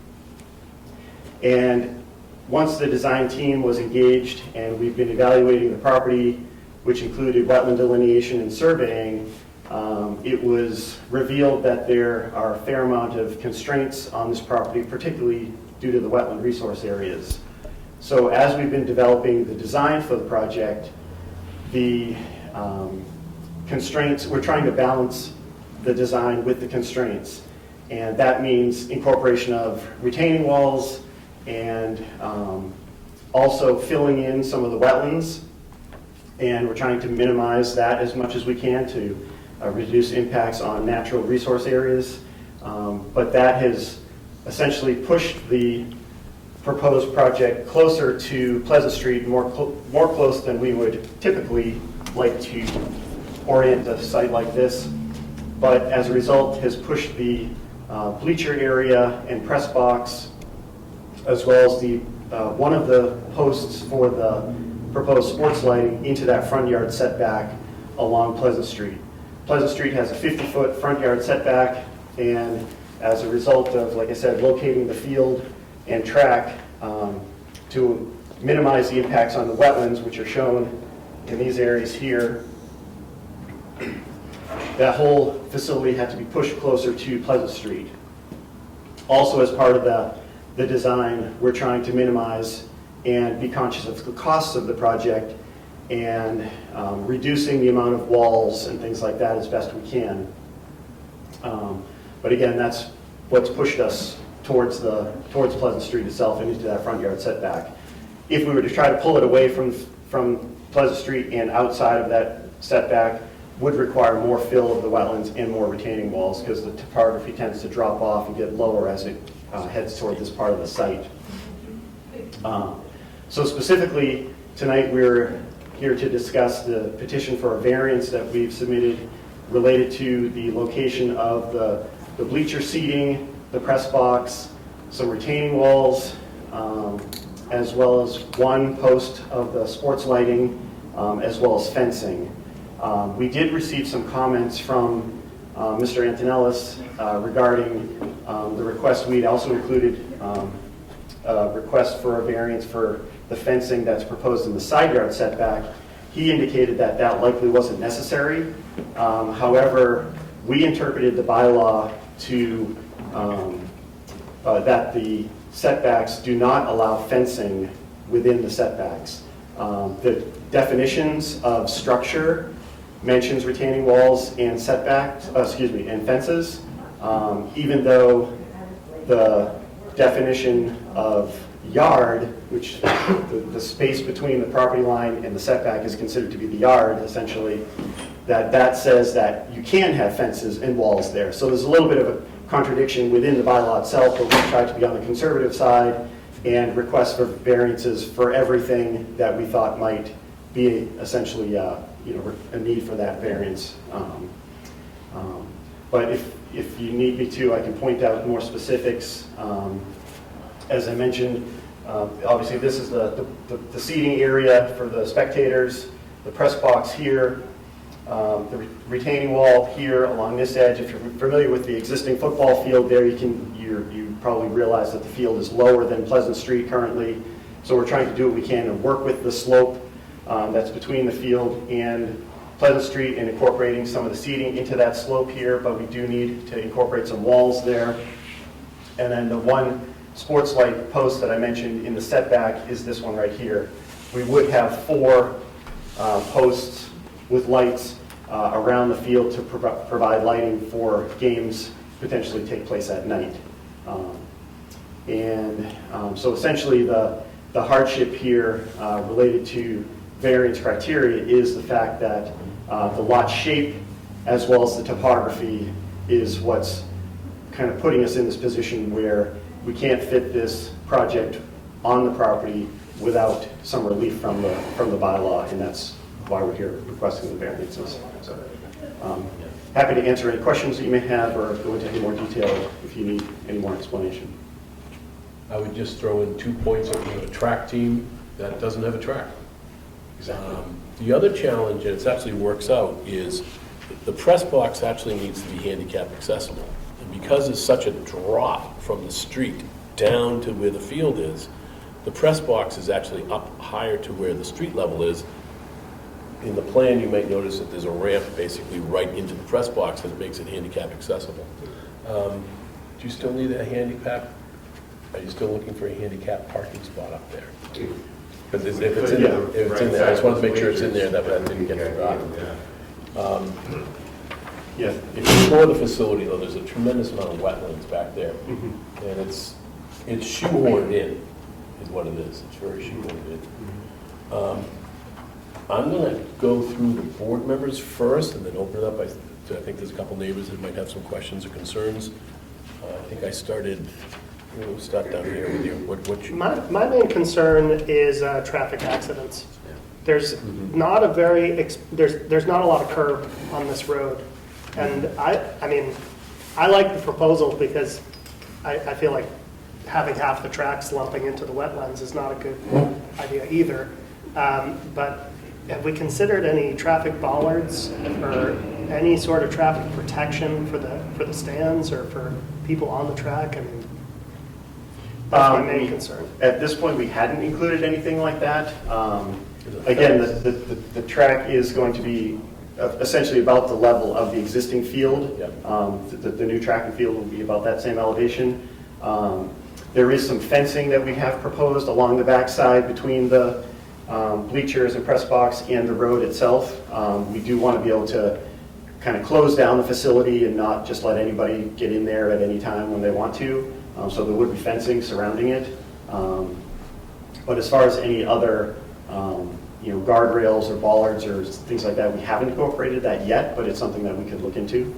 And once the design team was engaged and we've been evaluating the property, which included wetland delineation and surveying, it was revealed that there are a fair amount of constraints on this property, particularly due to the wetland resource areas. So as we've been developing the design for the project, the constraints, we're trying to balance the design with the constraints. And that means incorporation of retaining walls and also filling in some of the wetlands. And we're trying to minimize that as much as we can to reduce impacts on natural resource areas. But that has essentially pushed the proposed project closer to Pleasant Street, more close than we would typically like to orient a site like this. But as a result, has pushed the bleacher area and press box, as well as the one of the posts for the proposed sports lighting into that front yard setback along Pleasant Street. Pleasant Street has a 50-foot front yard setback, and as a result of, like I said, locating the field and track to minimize the impacts on the wetlands, which are shown in these areas here, that whole facility had to be pushed closer to Pleasant Street. Also, as part of the design, we're trying to minimize and be conscious of the costs of the project and reducing the amount of walls and things like that as best we can. But again, that's what's pushed us towards Pleasant Street itself and into that front yard setback. If we were to try to pull it away from Pleasant Street and outside of that setback, would require more fill of the wetlands and more retaining walls, because the topography tends to drop off and get lower as it heads toward this part of the site. So specifically, tonight we're here to discuss the petition for a variance that we've submitted related to the location of the bleacher seating, the press box, some retaining walls, as well as one post of the sports lighting, as well as fencing. We did receive some comments from Mr. Antonellis regarding the request. We'd also included a request for a variance for the fencing that's proposed in the side yard setback. He indicated that that likely wasn't necessary. However, we interpreted the bylaw to that the setbacks do not allow fencing within the setbacks. The definitions of structure mentions retaining walls and setbacks, and fences, even though the definition of yard, which the space between the property line and the setback is considered to be the yard, essentially, that says that you can have fences and walls there. So there's a little bit of a contradiction within the bylaw itself, but we tried to be on the conservative side and request for variances for everything that we thought might be essentially a need for that variance. But if you need me to, I can point out more specifics. As I mentioned, obviously this is the seating area for the spectators, the press box here, the retaining wall here along this edge. If you're familiar with the existing football field there, you probably realize that the field is lower than Pleasant Street currently. So we're trying to do what we can to work with the slope that's between the field and Pleasant Street and incorporating some of the seating into that slope here, but we do need to incorporate some walls there. And then the one sports light post that I mentioned in the setback is this one right here. We would have 4 posts with lights around the field to provide lighting for games potentially take place at night. So essentially the hardship here related to variance criteria is the fact that the lot shape as well as the topography is what's kind of putting us in this position where we can't fit this project on the property without some relief from the bylaw, and that's why we're here requesting the variances. So, happy to answer any questions that you may have or go into any more detail if you need any more explanation. I would just throw in 2 points of a track team that doesn't have a track. Exactly. The other challenge, and it actually works out, is the press box actually needs to be handicap accessible. And because it's such a drop from the street down to where the field is, the press box is actually up higher to where the street level is. In the plan, you might notice that there's a ramp basically right into the press box that makes it handicap accessible. Do you still need a handicap? Are you still looking for a handicap parking spot up there? But if it's in there, I just wanted to make sure it's in there, that didn't get forgotten. Yeah. If you tour the facility, though, there's a tremendous amount of wetlands back there. And it's shoehorned in, is what it is. It's very shoehorned in. I'm going to go through the board members first and then open it up. I think there's a couple neighbors that might have some questions or concerns. I think I started, we'll start down here with you. My main concern is traffic accidents. There's not a there's not a lot of curb on this road. And I mean, I like the proposal because I feel like having half the tracks lumping into the wetlands is not a good idea either. But have we considered any traffic bollards or any sort of traffic protection for the stands or for people on the track? I mean, that's my main concern. At this point, we hadn't included anything like that. Again, the track is going to be essentially about the level of the existing field. The new track and field will be about that same elevation. There is some fencing that we have proposed along the backside between the bleachers and press box and the road itself. We do want to be able to kind of close down the facility and not just let anybody get in there at any time when they want to. So there would be fencing surrounding it. But as far as any other guardrails or bollards or things like that, we haven't incorporated that yet, but it's something that we could look into.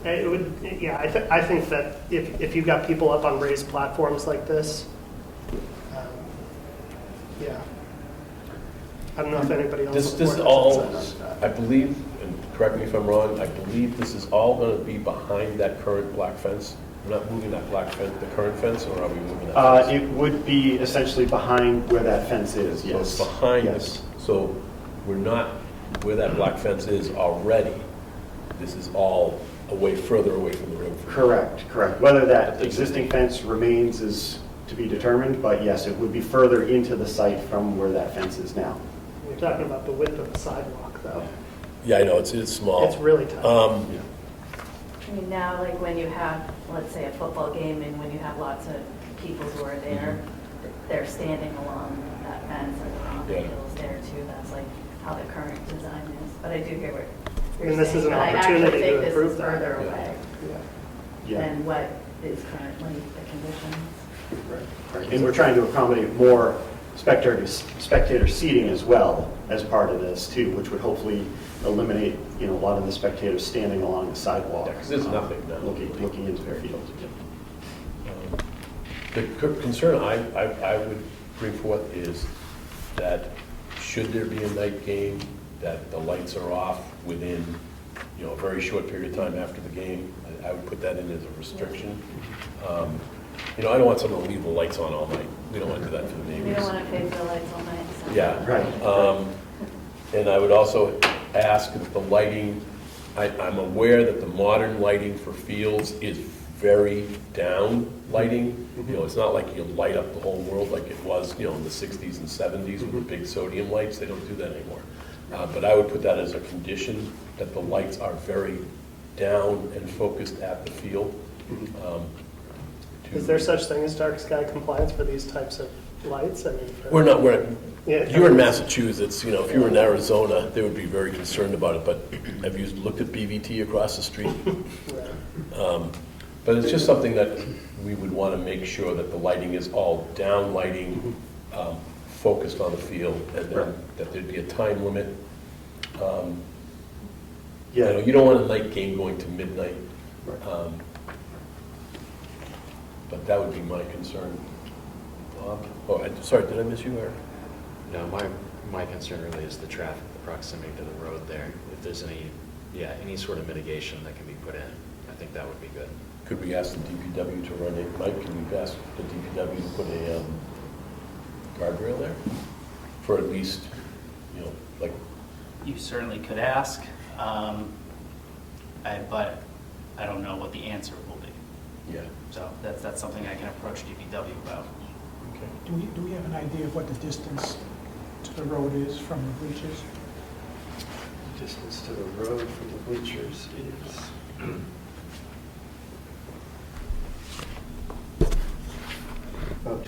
It would, yeah. I think that if you've got people up on raised platforms like this, yeah. I don't know if anybody else. This all, I believe, and correct me if I'm wrong, I believe this is all going to be behind that current black fence. We're not moving that black fence, the current fence, or are we moving that fence? It would be essentially behind where that fence is, yes. So it's behind yes. So we're not where that black fence is already. This is all further away from the road. Correct. Whether that existing fence remains is to be determined, but yes, it would be further into the site from where that fence is now. We're talking about the width of the sidewalk, though. Yeah, I know, it's small. It's really tight. I mean, now, like when you have, let's say, a football game and when you have lots of people who are there, they're standing along that fence and the vehicles there too. That's like how the current design is. But I do hear what you're saying. And this is an But opportunity to I improve actually think this is that. further away Yeah. than what is currently the conditions. Right. And we're trying to accommodate more spectator seating as well as part of this too, which would hopefully eliminate a lot of the spectators standing along the sidewalk. Yeah, 'cause there's nothing now. Looking into their field. The concern I would bring forth is that should there be a night game, that the lights are off within you know, a very short period of time after the game. I would put that in as a restriction. You know, I don't want someone to leave the lights on all night. We don't want to do that to the neighbors. We don't want to pay for the lights all night. So. Yeah. Right. And I would also ask that the lighting, I'm aware that the modern lighting for fields is very down lighting. You know, it's not like you light up the whole world like it was, you know, in the 60s and 70s with the big sodium lights. They don't do that anymore. But I would put that as a condition, that the lights are very down and focused at the field. Is there such thing as dark sky compliance for these types of lights? I mean, You're in Massachusetts, you know, if you were in Arizona, they would be very concerned about it, but have you looked at BVT across the street? But it's just something that we would want to make sure that the lighting is all down lighting, focused on the field, and then that there'd be a time limit. You know, you don't want a night game going to midnight. But that would be my concern. Bob? Oh, sorry, did I miss you, or? No, my concern really is the traffic, the proximity to the road there. If there's any sort of mitigation that can be put in, I think that would be good. Could we ask the DPW to run it? Mike, can we ask the DPW to put a guardrail there? For at least, you know, like... You certainly could ask, but I don't know what the answer will be. Yeah. So that's something I can approach DPW about. Do we have an idea of what the distance to the road is from the bleachers? Distance to the road from the bleachers is... about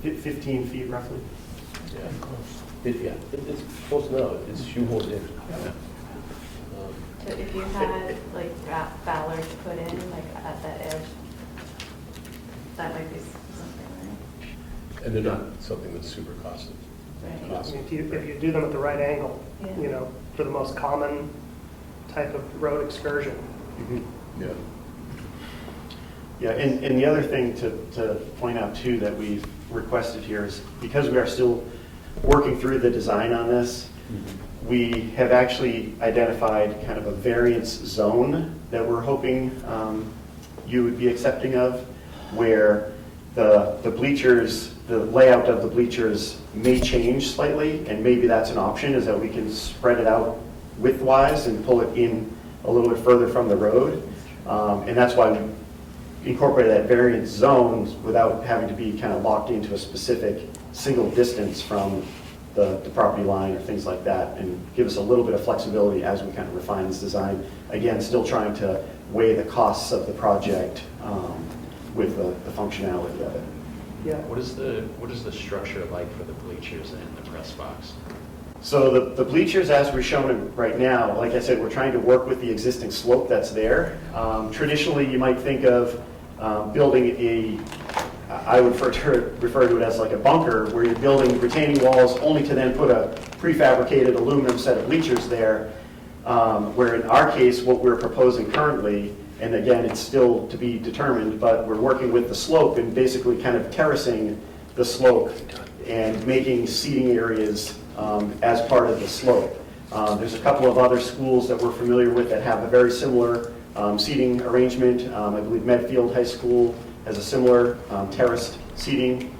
15 feet roughly. Yeah. It's close now. It's shoehorned in. So if you had like ballards put in, like at that edge, that might be something, right? And they're not something that's super costly. Right. I mean, if you do them at the right angle, Yeah. you know, for the most common type of road excursion. Yeah. Yeah, and the other thing to point out too that we've requested here is because we are still working through the design on this, we have actually identified kind of a variance zone that we're hoping you would be accepting of, where the bleachers, the layout of the bleachers may change slightly, and maybe that's an option, is that we can spread it out widthwise and pull it in a little bit further from the road. And that's why we incorporated that variance zones without having to be kind of locked into a specific single distance from the property line or things like that, and give us a little bit of flexibility as we kind of refine this design. Again, still trying to weigh the costs of the project with the functionality of it. Yeah. What is the structure like for the bleachers and the press box? So the bleachers, as we're showing it right now, like I said, we're trying to work with the existing slope that's there. Traditionally, you might think of building I would refer to it as like a bunker, where you're building retaining walls only to then put a prefabricated aluminum set of bleachers there, where in our case, what we're proposing currently, and again, it's still to be determined, but we're working with the slope and basically kind of terracing the slope and making seating areas as part of the slope. There's a couple of other schools that we're familiar with that have a very similar seating arrangement. I believe Medfield High School has a similar terraced seating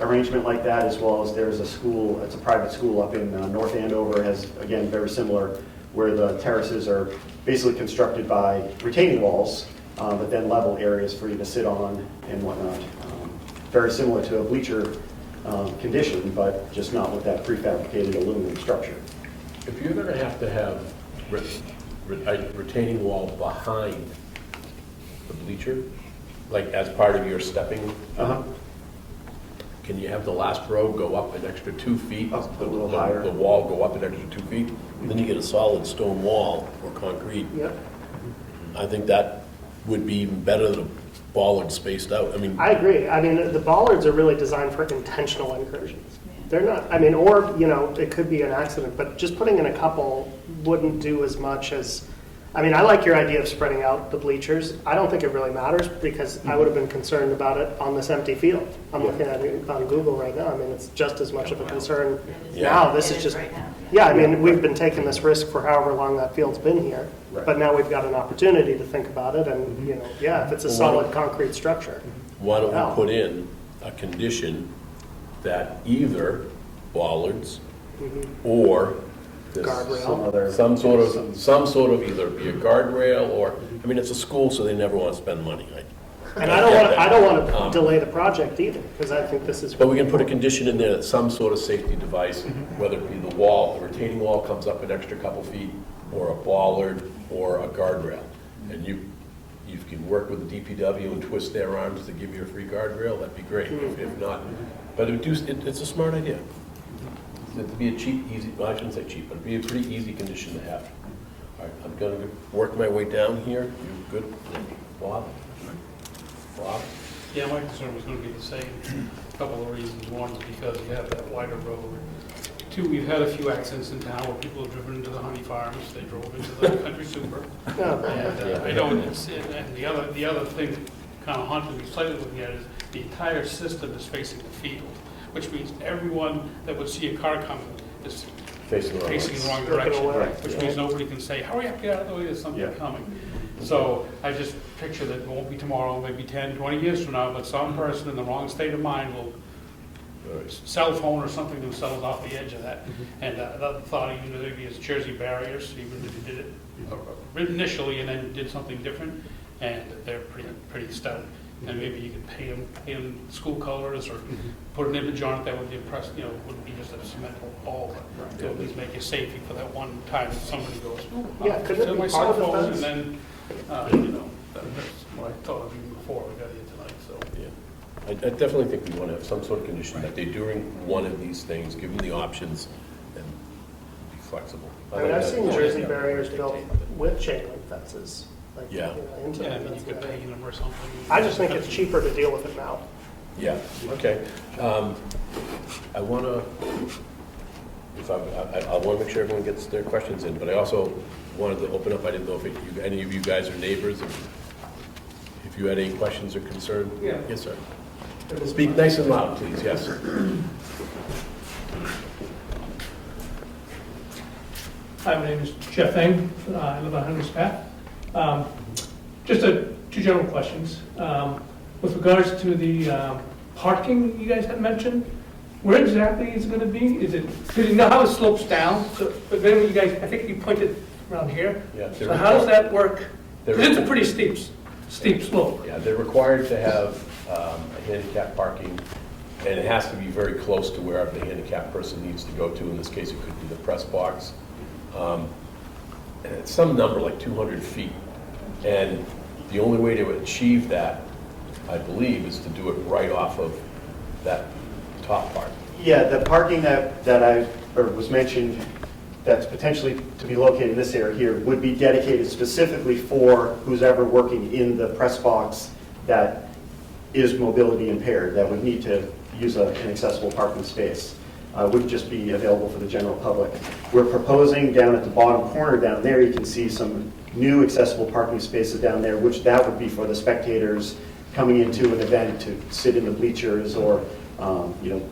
arrangement like that, as well as there's a school, it's a private school up in North Andover, has, again, very similar, where the terraces are basically constructed by retaining walls, but then level areas for you to sit on and whatnot. Very similar to a bleacher condition, but just not with that prefabricated aluminum structure. If you're going to have a retaining wall behind the bleacher, like as part of your stepping, can you have the last row go up an extra 2 feet? A little higher. The wall go up an extra 2 feet? Then you get a solid stone wall or concrete. Yep. I think that would be even better than a bollard spaced out. I mean, I agree. I mean, the bollards are really designed for intentional incursions. They're not, I mean, or, you know, it could be an accident, but just putting in a couple wouldn't do as much as, I mean, I like your idea of spreading out the bleachers. I don't think it really matters because I would have been concerned about it on this empty field. I'm looking at it on Google right now. I mean, it's just as much of a concern now. This is just, yeah, I mean, we've been taking this risk for however long that field's been here. But now we've got an opportunity to think about it and, you know, yeah, if it's a solid concrete structure. Why don't we put in a condition that either bollards or this Guardrail. some sort of either be a guardrail or, I mean, it's a school, so they never want to spend money. And I don't want to delay the project either, because I think this is. But we can put a condition in there that some sort of safety device, whether it be the wall, the retaining wall comes up an extra couple feet, or a bollard, or a guardrail. And you can work with the DPW and twist their arms to give you a free guardrail, that'd be great. If not, but it's a smart idea. It'd be a cheap, easy, well, I shouldn't say cheap, but it'd be a pretty easy condition to have. All right, I'm going to work my way down here. You good, Bob? Bob? Yeah, my concern was going to be the same. A couple of reasons. One is because you have that wider road. Two, we've had a few accidents in town where people have driven into the honey farms. They drove into the country super. And I know and the other thing that kind of haunted me slightly looking at it is the entire system is facing the field, which means everyone that would see a car coming is facing the wrong direction, which means nobody can say, hurry up, get out of the way, there's something coming. So I just picture that it won't be tomorrow, maybe 10, 20 years from now, but some person in the wrong state of mind will cell phone or something themselves off the edge of that. And the thought of using maybe as Jersey barriers, even if you did it initially and then did something different, and they're pretty stout. And maybe you could paint them school colors or put an image on it that would be impressed, you know, wouldn't be just a cement ball, but to at least make it safety for that one time that somebody goes, Yeah, couldn't it be my part of the cell phone, fence? and then, you know, that's what I thought of even before we got here tonight, so. Yeah. I definitely think we want to have some sort of condition that they're doing one of these things, give them the options, and be flexible. I mean, I've seen Jersey barriers built with chain link fences. Like, Yeah. you know, into Yeah, I the mean, you fence. could paint them or something. I just think it's cheaper to deal with it now. Yeah, okay. I want to, I want to make sure everyone gets their questions in, but I also wanted to open up, I didn't know if any of you guys are neighbors, if you had any questions or concerns. Yeah. Yes, sir. Speak nice and loud, please, yes. Hi, my name is Jeff Eng. I live on Henry's Path. Just two general questions. With regards to the parking you guys had mentioned, where exactly is it going to be? Is it, because you know how it slopes down? So, but then you guys, I think you pointed around here. Yeah. So how does that work? Because it's a pretty steep slope. Yeah, they're required to have a handicap parking, and it has to be very close to wherever the handicapped person needs to go to. In this case, it could be the press box. And it's some number like 200 feet. And the only way to achieve that, I believe, is to do it right off of that top part. Yeah, the parking was mentioned that's potentially to be located in this area here would be dedicated specifically for who's ever working in the press box that is mobility impaired, that would need to use an accessible parking space. Wouldn't just be available for the general public. We're proposing down at the bottom corner down there, you can see some new accessible parking spaces down there, which that would be for the spectators coming into an event to sit in the bleachers or, you know.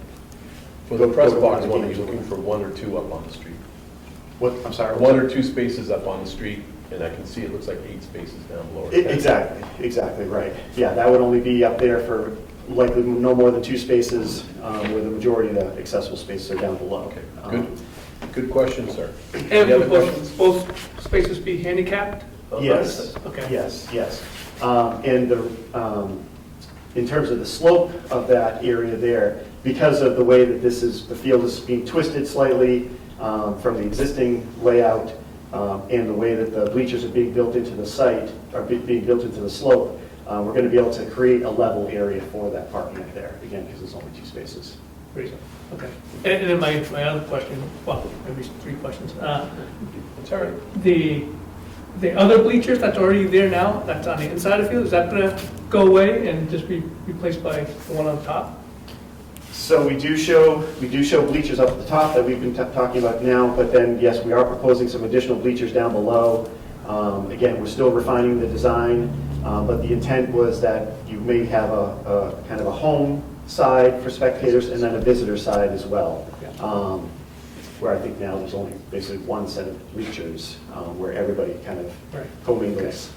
For the press box one, you're looking for one or two up on the street. What, I'm sorry? One or two spaces up on the street, and I can see it looks like 8 spaces down below. Exactly right. Yeah, that would only be up there for likely no more than 2 spaces, where the majority of the accessible spaces are down below. Okay, good question, sir. And Any other will questions? both spaces be handicapped? Yes. Okay. Yes. And in terms of the slope of that area there, because of the way that the field is being twisted slightly from the existing layout, and the way that the bleachers are being built into the site, are being built into the slope, we're going to be able to create a level area for that parking up there, again, because there's only 2 spaces. Great. Okay. And then my other question, well, maybe 3 questions. Sorry. The other bleachers that's already there now, that's on the inside of the field, is that going to go away and just be replaced by the one on top? So we do show bleachers up at the top that we've been talking about now, but then yes, we are proposing some additional bleachers down below. Again, we're still refining the design, but the intent was that you may have a kind of a home side for spectators and then a visitor side as well. Where I think now there's only basically one set of bleachers where everybody kind of Right. commingles.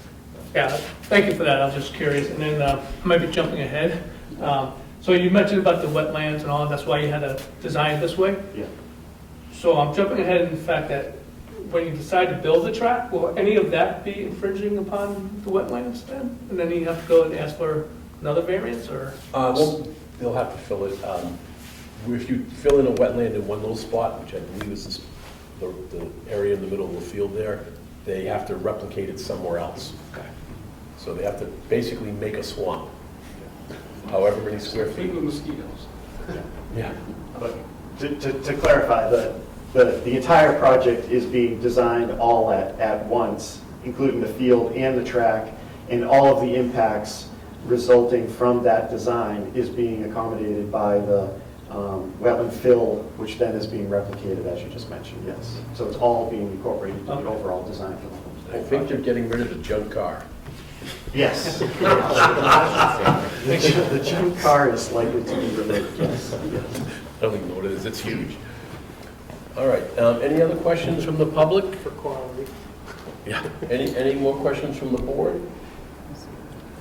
Yeah, thank you for that, I was just curious, and then I might be jumping ahead. So you mentioned about the wetlands and all, that's why you had to design it this way? Yeah. So I'm jumping ahead in the fact that when you decide to build the track, will any of that be infringing upon the wetlands then? And then you have to go and ask for another variance, or? Well, they'll have to fill it. If you fill in a wetland in one little spot, which I believe is the area in the middle of the field there, they have to replicate it somewhere else. So they have to basically make a swamp, however many square feet. Feed the mosquitoes. Yeah. But to clarify, the entire project is being designed all at once, including the field and the track, and all of the impacts resulting from that design is being accommodated by the wetland fill, which then is being replicated, as you just mentioned, yes. So it's all being incorporated into the overall design for the homestead. I think they're getting rid of the junk car. Yes. The junk car is likely to be removed, yes. I don't even know what it is, it's huge. All right, any other questions from the public? For quality. Yeah. Any more questions from the board?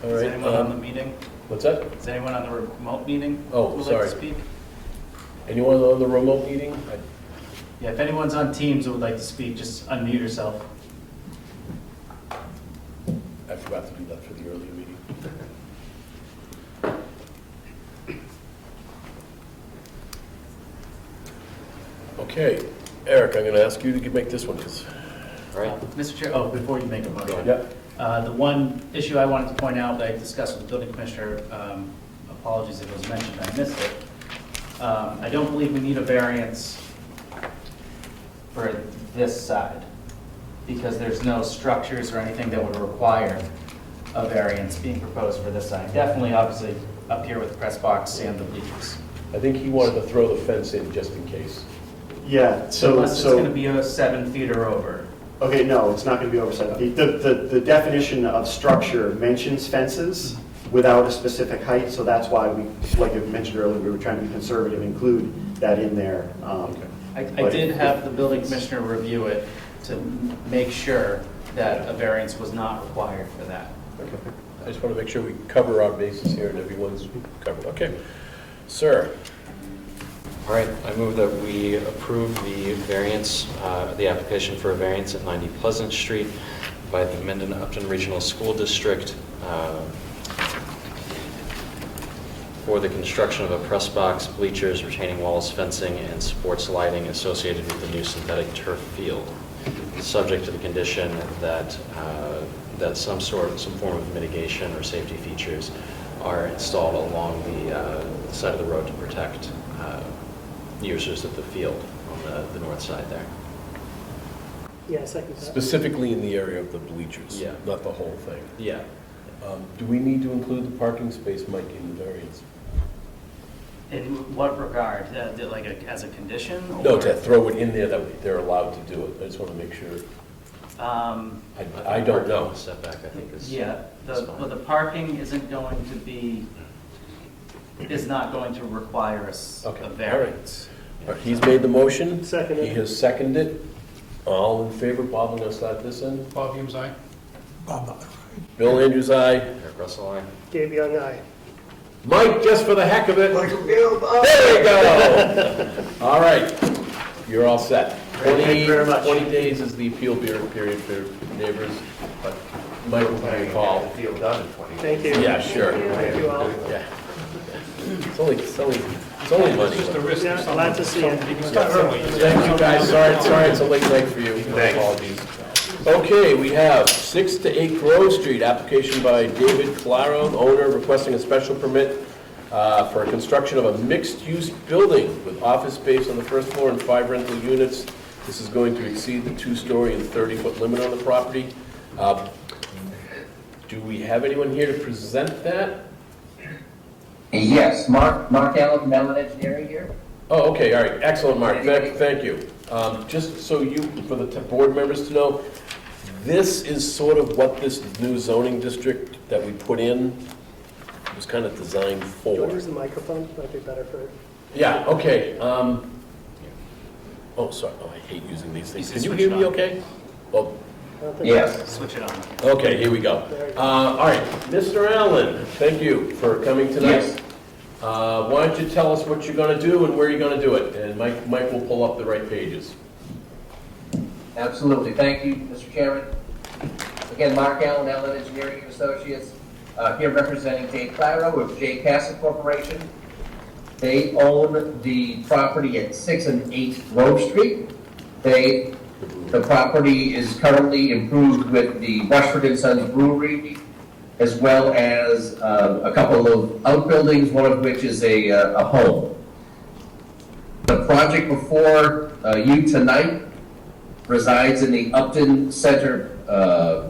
All Is right. anyone on the meeting? What's that? Is anyone on the remote meeting? Oh, who would sorry. like to speak? Anyone on the remote meeting? Yeah, if anyone's on Teams who would like to speak, just unmute yourself. I forgot to do that for the earlier meeting. Okay, Eric, I'm going to ask you to make this one, because... All right. Mr. Chair, before you make a motion. Yep. The one issue I wanted to point out that I discussed with the building commissioner, apologies if it was mentioned, I missed it. I don't believe we need a variance for this side, because there's no structures or anything that would require a variance being proposed for this side. Definitely, obviously, up here with the press box and the bleachers. I think he wanted to throw the fence in just in case. Yeah, so... Unless it's going to be 7 feet or over. Okay, no, it's not going to be over 7 feet. The definition of structure mentions fences without a specific height, so that's why we, like I mentioned earlier, we were trying to be conservative, include that in there. I did have the building commissioner review it to make sure that a variance was not required for that. Okay. I just want to make sure we cover our bases here and everyone's covered. Okay. Sir? All right, I move that we approve the variance, the application for a variance at 90 Pleasant Street by the Mendon-Upton Regional School District for the construction of a press box, bleachers, retaining walls, fencing, and sports lighting associated with the new synthetic turf field, subject to the condition that some form of mitigation or safety features are installed along the side of the road to protect users of the field on the north side there. Yeah, second that. Specifically in the area of the bleachers? Yeah. Not the whole thing? Yeah. Do we need to include the parking space, Mike, in the variance? In what regard? Like as a condition? No, or- to throw it in there that they're allowed to do it. I just want to make sure. I don't know. Setback, I think, is... Yeah, the parking is not going to require us a variance. All right, he's made the motion. Seconded. He has seconded it. All in favor? Bob, I'm going to start this end. Bob Humes, aye. Bill Andrews, aye. Eric Russell, aye. Gabe Young, aye. Mike, just for the heck of it. Michael Gale, There we go. All right, you're all set. Thank you very much. 20 days is the appeal period for neighbors, but Mike will give you a call. Feel done in 20 Thank you. Yeah, sure. Thank you all. Yeah. It's only money. Just the risk Yeah, of glad to see you. You can start early. Thank you, guys. Sorry it's a late night for you. Apologies. Okay, we have 6 to 8 Grove Street, application by David Claro, owner, requesting a special permit for construction of a mixed-use building with office space on the first floor and 5 rental units. This is going to exceed the 2-story and 30-foot limit on the property. Do we have anyone here to present that? Yes, Mark Allen, Mellon Engineering here. Oh, okay, all right, excellent, Mark, thank you. Just so for the board members to know, this is sort of what this new zoning district that we put in was kind of designed Do you for. want to use the microphone? Might be better for it. Yeah, okay. Oh, sorry, oh, I hate using these things. Can you Switch hear it me on. okay? Well, Yes. Switch it on. okay, here we go. All right, Mr. Allen, thank you for coming tonight. Yes. Why don't you tell us what you're going to do and where you're going to do it? And Mike will pull up the right pages. Absolutely. Thank you, Mr. Chairman. Again, Mark Allen, Allen Engineering and Associates, here representing Dave Claro of J. Cassett Corporation. They own the property at 6 and 8 Grove Street. The property is currently improved with the Rushford and Sons Brewery, as well as a couple of outbuildings, one of which is a home. The project before you tonight resides in the Upton Center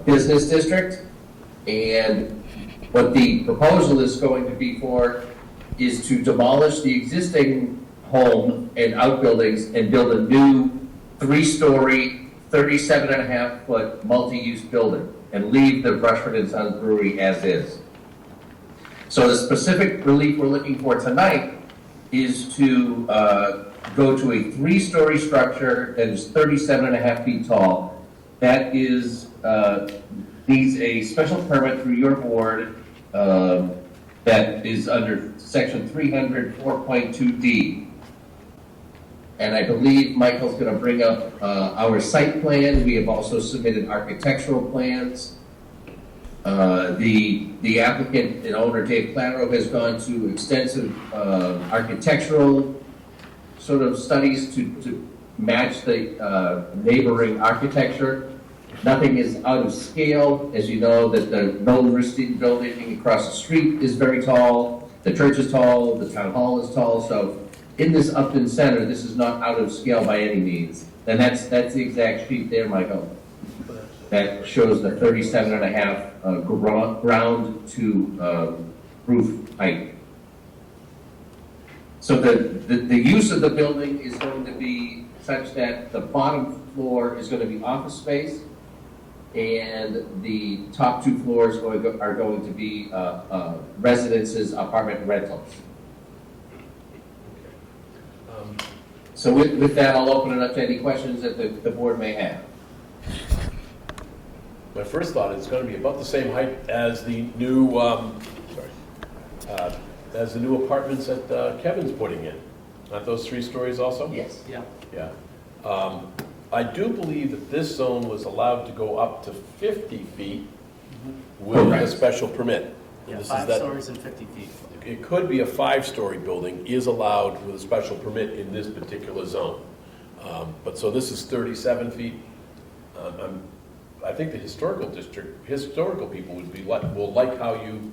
Business District, and what the proposal is going to be for is to demolish the existing home and outbuildings and build a new 3-story, 37.5-foot multi-use building and leave the Rushford and Sons Brewery as is. So the specific relief we're looking for tonight is to go to a 3-story structure that is 37.5 feet tall. That is needs a special permit through your board that is under section 304.2D. And I believe Michael's going to bring up our site plan. We have also submitted architectural plans. The applicant and owner, Dave Claro, has gone to extensive architectural sort of studies to match the neighboring architecture. Nothing is out of scale. As you know, that the Nolan Ristine building across the street is very tall. The church is tall. The town hall is tall. So in this Upton Center, this is not out of scale by any means. And that's the exact sheet there, Michael. That shows the 37.5 ground to roof height. So the use of the building is going to be such that the bottom floor is going to be office space, and the top 2 floors are going to be residences, apartment rentals. So with that, I'll open it up to any questions that the board may have. My first thought is it's going to be about the same height as the new, as the new apartments that Kevin's putting in. Aren't those 3 stories also? Yes. Yeah. Yeah. I do believe that this zone was allowed to go up to 50 feet with a special permit. Yeah, This is 5 that- stories and 50 feet. It could be a 5-story building, is allowed with a special permit in this particular zone. But so this is 37 feet. I think the historical people will like how you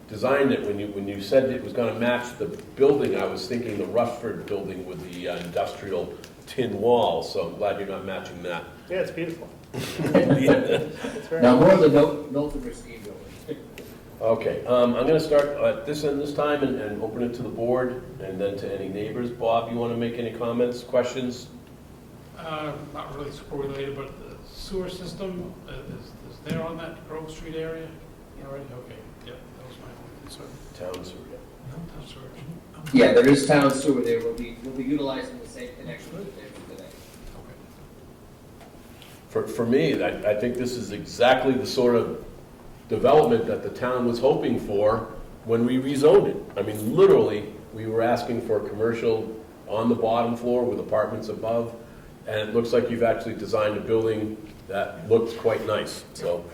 designed it. When you said it was going to match the building, I was thinking the Rushford building with the industrial tin wall. So I'm glad you're not matching that. Yeah, it's beautiful. It's very Now, nice. more of the Milton Ristine building. Okay, I'm going to start at this end this time and open it to the board and then to any neighbors. Bob, you want to make any comments, questions? Not really super related, but the sewer system is there on that Grove Street area? Already, okay, yeah, that was my only concern. Town sewer. Town sewer. Yeah, there is town sewer there. We'll be utilizing the same connection that there's today. For me, I think this is exactly the sort of development that the town was hoping for when we rezoned it. I mean, literally, we were asking for commercial on the bottom floor with apartments above, and it looks like you've actually designed a building that looks quite nice. So,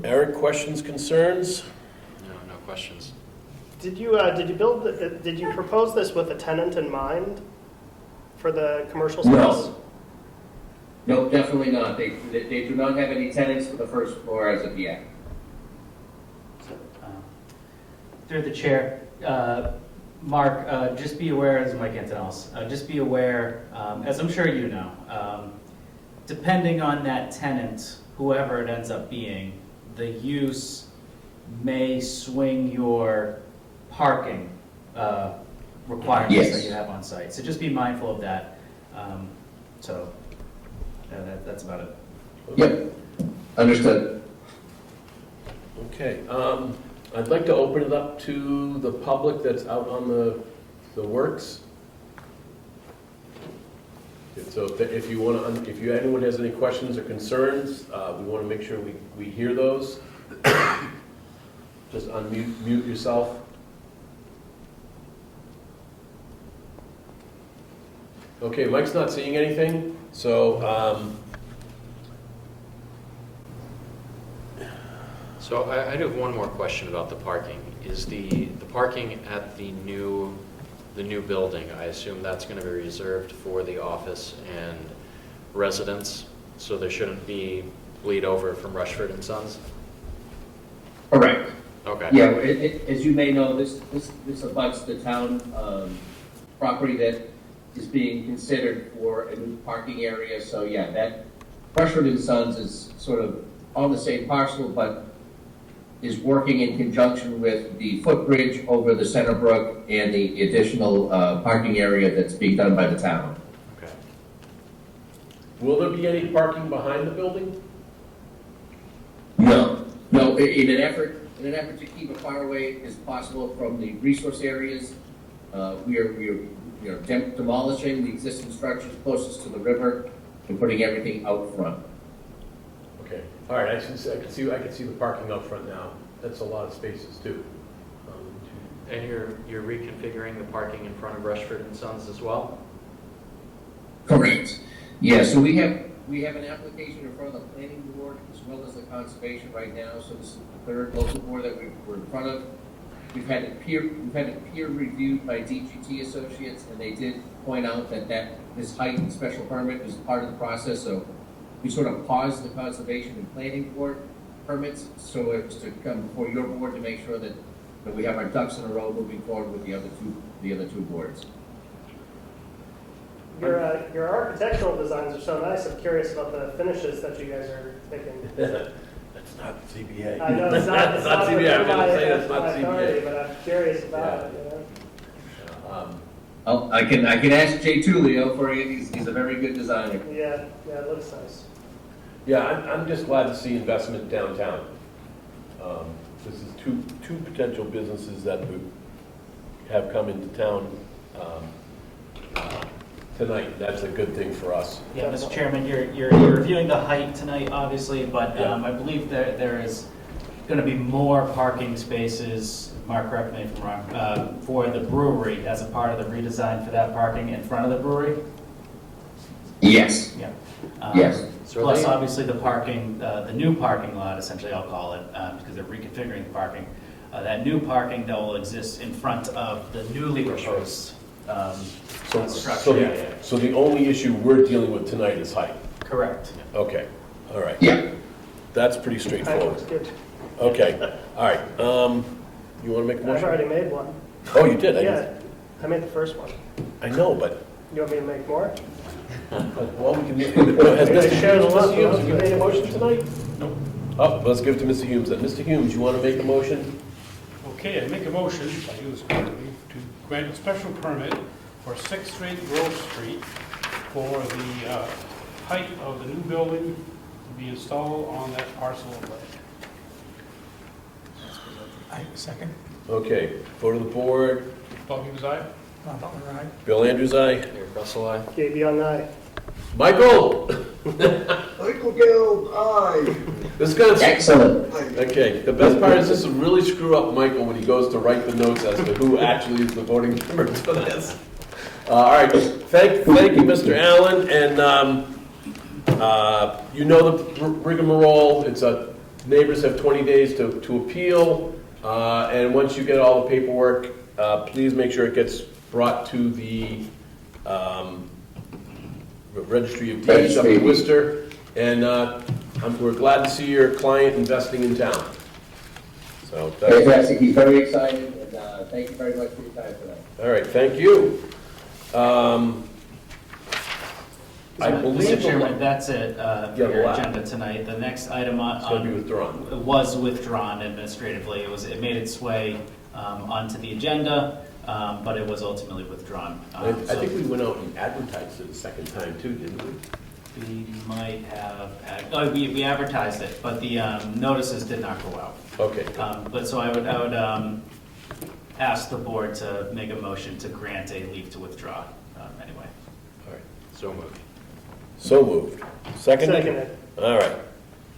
Eric, questions, concerns? No questions. Did you propose this with a tenant in mind for the commercial space? No. No, definitely not. They do not have any tenants for the first floor as of yet. Through the chair, Mark, just be aware, as Mike Antonellis, just be aware, as I'm sure you know, depending on that tenant, whoever it ends up being, the use may swing your parking requirements Yes. that you have on site. So just be mindful of that. That's about it. Yep. Understood. Okay, I'd like to open it up to the public that's out on the works. So if you want to, if anyone has any questions or concerns, we want to make sure we hear those. Just mute yourself. Okay, Mike's not seeing anything, so So I do have one more question about the parking. Is the parking at the new building, I assume that's going to be reserved for the office and residents, so there shouldn't be bleed over from Rushford and Sons? Correct. Okay. Yeah, as you may know, this abuts the town property that is being considered for a new parking area. So yeah, that Rushford and Sons is sort of on the same parcel, but is working in conjunction with the footbridge over the Center Brook and the additional parking area that's being done by the town. Okay. Will there be any parking behind the building? No, in an effort to keep it far away as possible from the resource areas, we are demolishing the existing structures closest to the river and putting everything out front. Okay, all right, I can see the parking out front now. That's a lot of spaces too. And you're reconfiguring the parking in front of Rushford and Sons as well? Correct. Yeah, so we have an application in front of the planning board as well as the conservation right now. So this is the third local board that we're in front of. We've had it peer reviewed by DGT Associates, and they did point out that this height and special permit is part of the process. So we sort of paused the conservation and planning board permits so as to come before your board to make sure that we have our ducks in a row moving forward with the other two boards. Your architectural designs are so nice. I'm curious about the finishes that you guys are thinking. That's not CBA. I know it's not. It's not CBA. I'm going to say that's not authority, CBA. but I'm curious about it. I can ask Jay Tullio for you. He's a very good designer. Yeah, it looks nice. Yeah, I'm just glad to see investment downtown. This is two potential businesses that have come into town tonight. That's a good thing for us. Yeah, Mr. Chairman, you're reviewing the height tonight, obviously, but I believe there is going to be more parking spaces, Mark, correct me if I'm wrong, for the brewery as a part of the redesign for that parking in front of the brewery? Yes. Yeah. Yes. Plus, obviously, the parking, the new parking lot, essentially, I'll call it, because they're reconfiguring the parking. That new parking that will exist in front of the newly proposed structure. So the only issue we're dealing with tonight is height? Correct. Okay, all right. Yeah. That's pretty straightforward. Looks good. Okay, all right. You want to make a I've motion? already made one. Oh, you did? Yeah, I made the first one. I know, but... You want me to make more? Well, we can make... Has Mr. Humes, you made a motion tonight? Nope. Oh, let's give it to Mr. Humes then. Mr. Humes, you want to make a motion? Okay, I make a motion, if I do this correctly, to grant a special permit for 6th Street, Grove Street, for the height of the new building to be installed on that parcel of land. Second. Okay, vote of the board. Bob Hughes, aye? Ron Butler, aye. Bill Andrews, aye. Eric Russell, aye. KB on aye. Michael! Michael Gill, aye. This is gonna... Excellent. Okay, the best part is this will really screw up Michael when he goes to write the notes as to who actually is the voting members for this. All right, thank you, Mr. Allen, and you know the rigmarole. It's neighbors have 20 days to appeal, and once you get all the paperwork, please make sure it gets brought to the Registry of Deeds up in Worcester, and we're glad to see your client investing in town. So Fantastic. He's very excited, and thank you very much for your time tonight. all right, thank you. I believe Mr. Chairman, that's it for Yeah, your wow. agenda tonight. The next item It's going to be withdrawn. was withdrawn administratively. It made its way onto the agenda, but it was ultimately withdrawn. I think we went out and advertised it a second time too, didn't we? We might have, we advertised it, but the notices did not go out. Okay. But so I would ask the board to make a motion to grant a leave to withdraw anyway. All right. So moved. So moved. Seconded? Seconded. All right.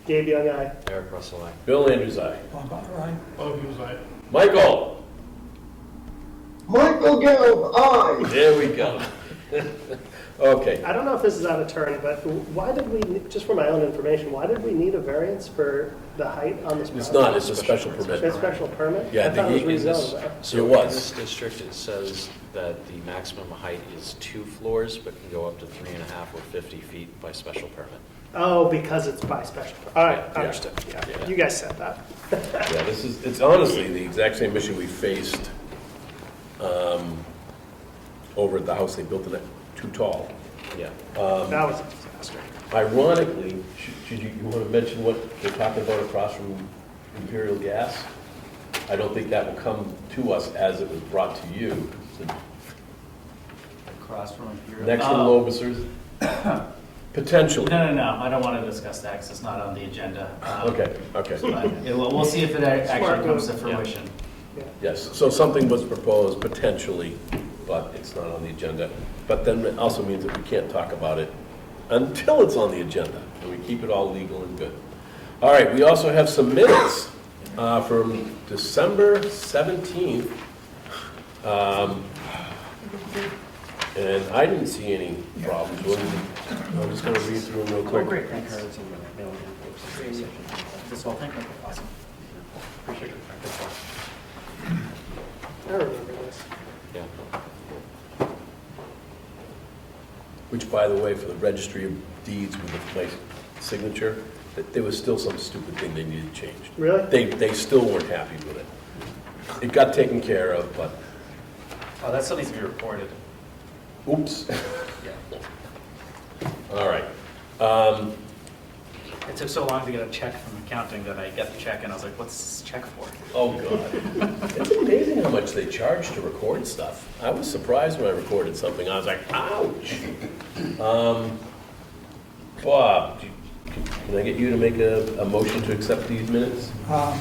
Gabe Young, aye. Eric Russell, aye. Bill Andrews, aye. Bob Butler, aye. Bob Hughes, aye. Michael? Michael Gelb, aye. There we go. Okay. I don't know if this is out of turn, but why did we, just for my own information, why did we need a variance for the height on this It's project? not, it's a special permit. It's a special permit? Yeah, I thought it the- was In this- rezoned. So It in was. this district, it says that the maximum height is 2 floors, but can go up to 3.5 or 50 feet by special permit. Oh, because it's by special. All right, Yeah. understood. Yeah, Yeah. you guys said that. Yeah, it's honestly the exact same issue we faced over at the house they built it too tall. Yeah. That was a disaster. Ironically, should you want to mention what they're talking about across from Imperial Gas? I don't think that will come to us as it was brought to you. Across from Imperial. Next to Oh. Lobus's? Potentially. No, I don't want to discuss that because it's not on the agenda. Okay. But we'll see if it actually comes to fruition. Yes, so something was proposed potentially, but it's not on the agenda. But then it also means that we can't talk about it until it's on the agenda, and we keep it all legal and good. All right, we also have some minutes from December 17th. And I didn't see any problems with it. I'm just going to read through them real quick. Great, thanks. This whole thing? Okay, awesome. Appreciate it. I remember this. Yeah. Which, by the way, for the registry of deeds with my signature, that there was still some stupid thing they needed changed. Really? They still weren't happy with it. It got taken care of, but Oh, that still needs to be recorded. oops. Yeah. All right. It took so long to get a check from accounting that I got the check and I was like, what's this check for? Oh, God. It's amazing how much they charge to record stuff. I was surprised when I recorded something. I was like, ouch. Bob, can I get you to make a motion to accept these minutes?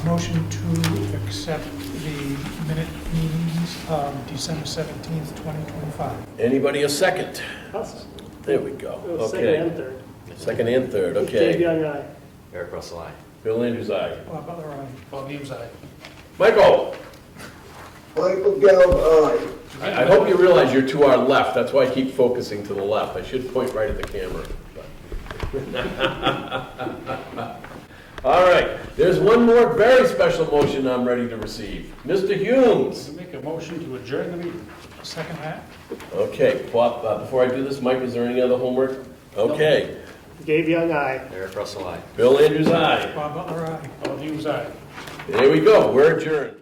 Motion to accept the minute meetings of December 17th, 2025. Anybody a second? Awesome. There we go. It was Okay. second and third. Second and third, Gabe okay. Young, aye. Eric Russell, aye. Bill Andrews, aye. Bob Butler, aye. Bob Hughes, aye. Michael, Michael Gelb, aye. I hope you realize you're to our left. That's why I keep focusing to the left. I should point right at the camera. but- All right, there's one more very special motion I'm ready to receive. Mr. Humes. Make a motion to adjourn the meeting. Second that. Okay, Bob, before I do this, Mike, is there any other homework? Okay. Gabe Young, aye. Eric Russell, aye. Bill Andrews, aye. Bob Butler, aye. Bob Hughes, aye. There we go, we're adjourned.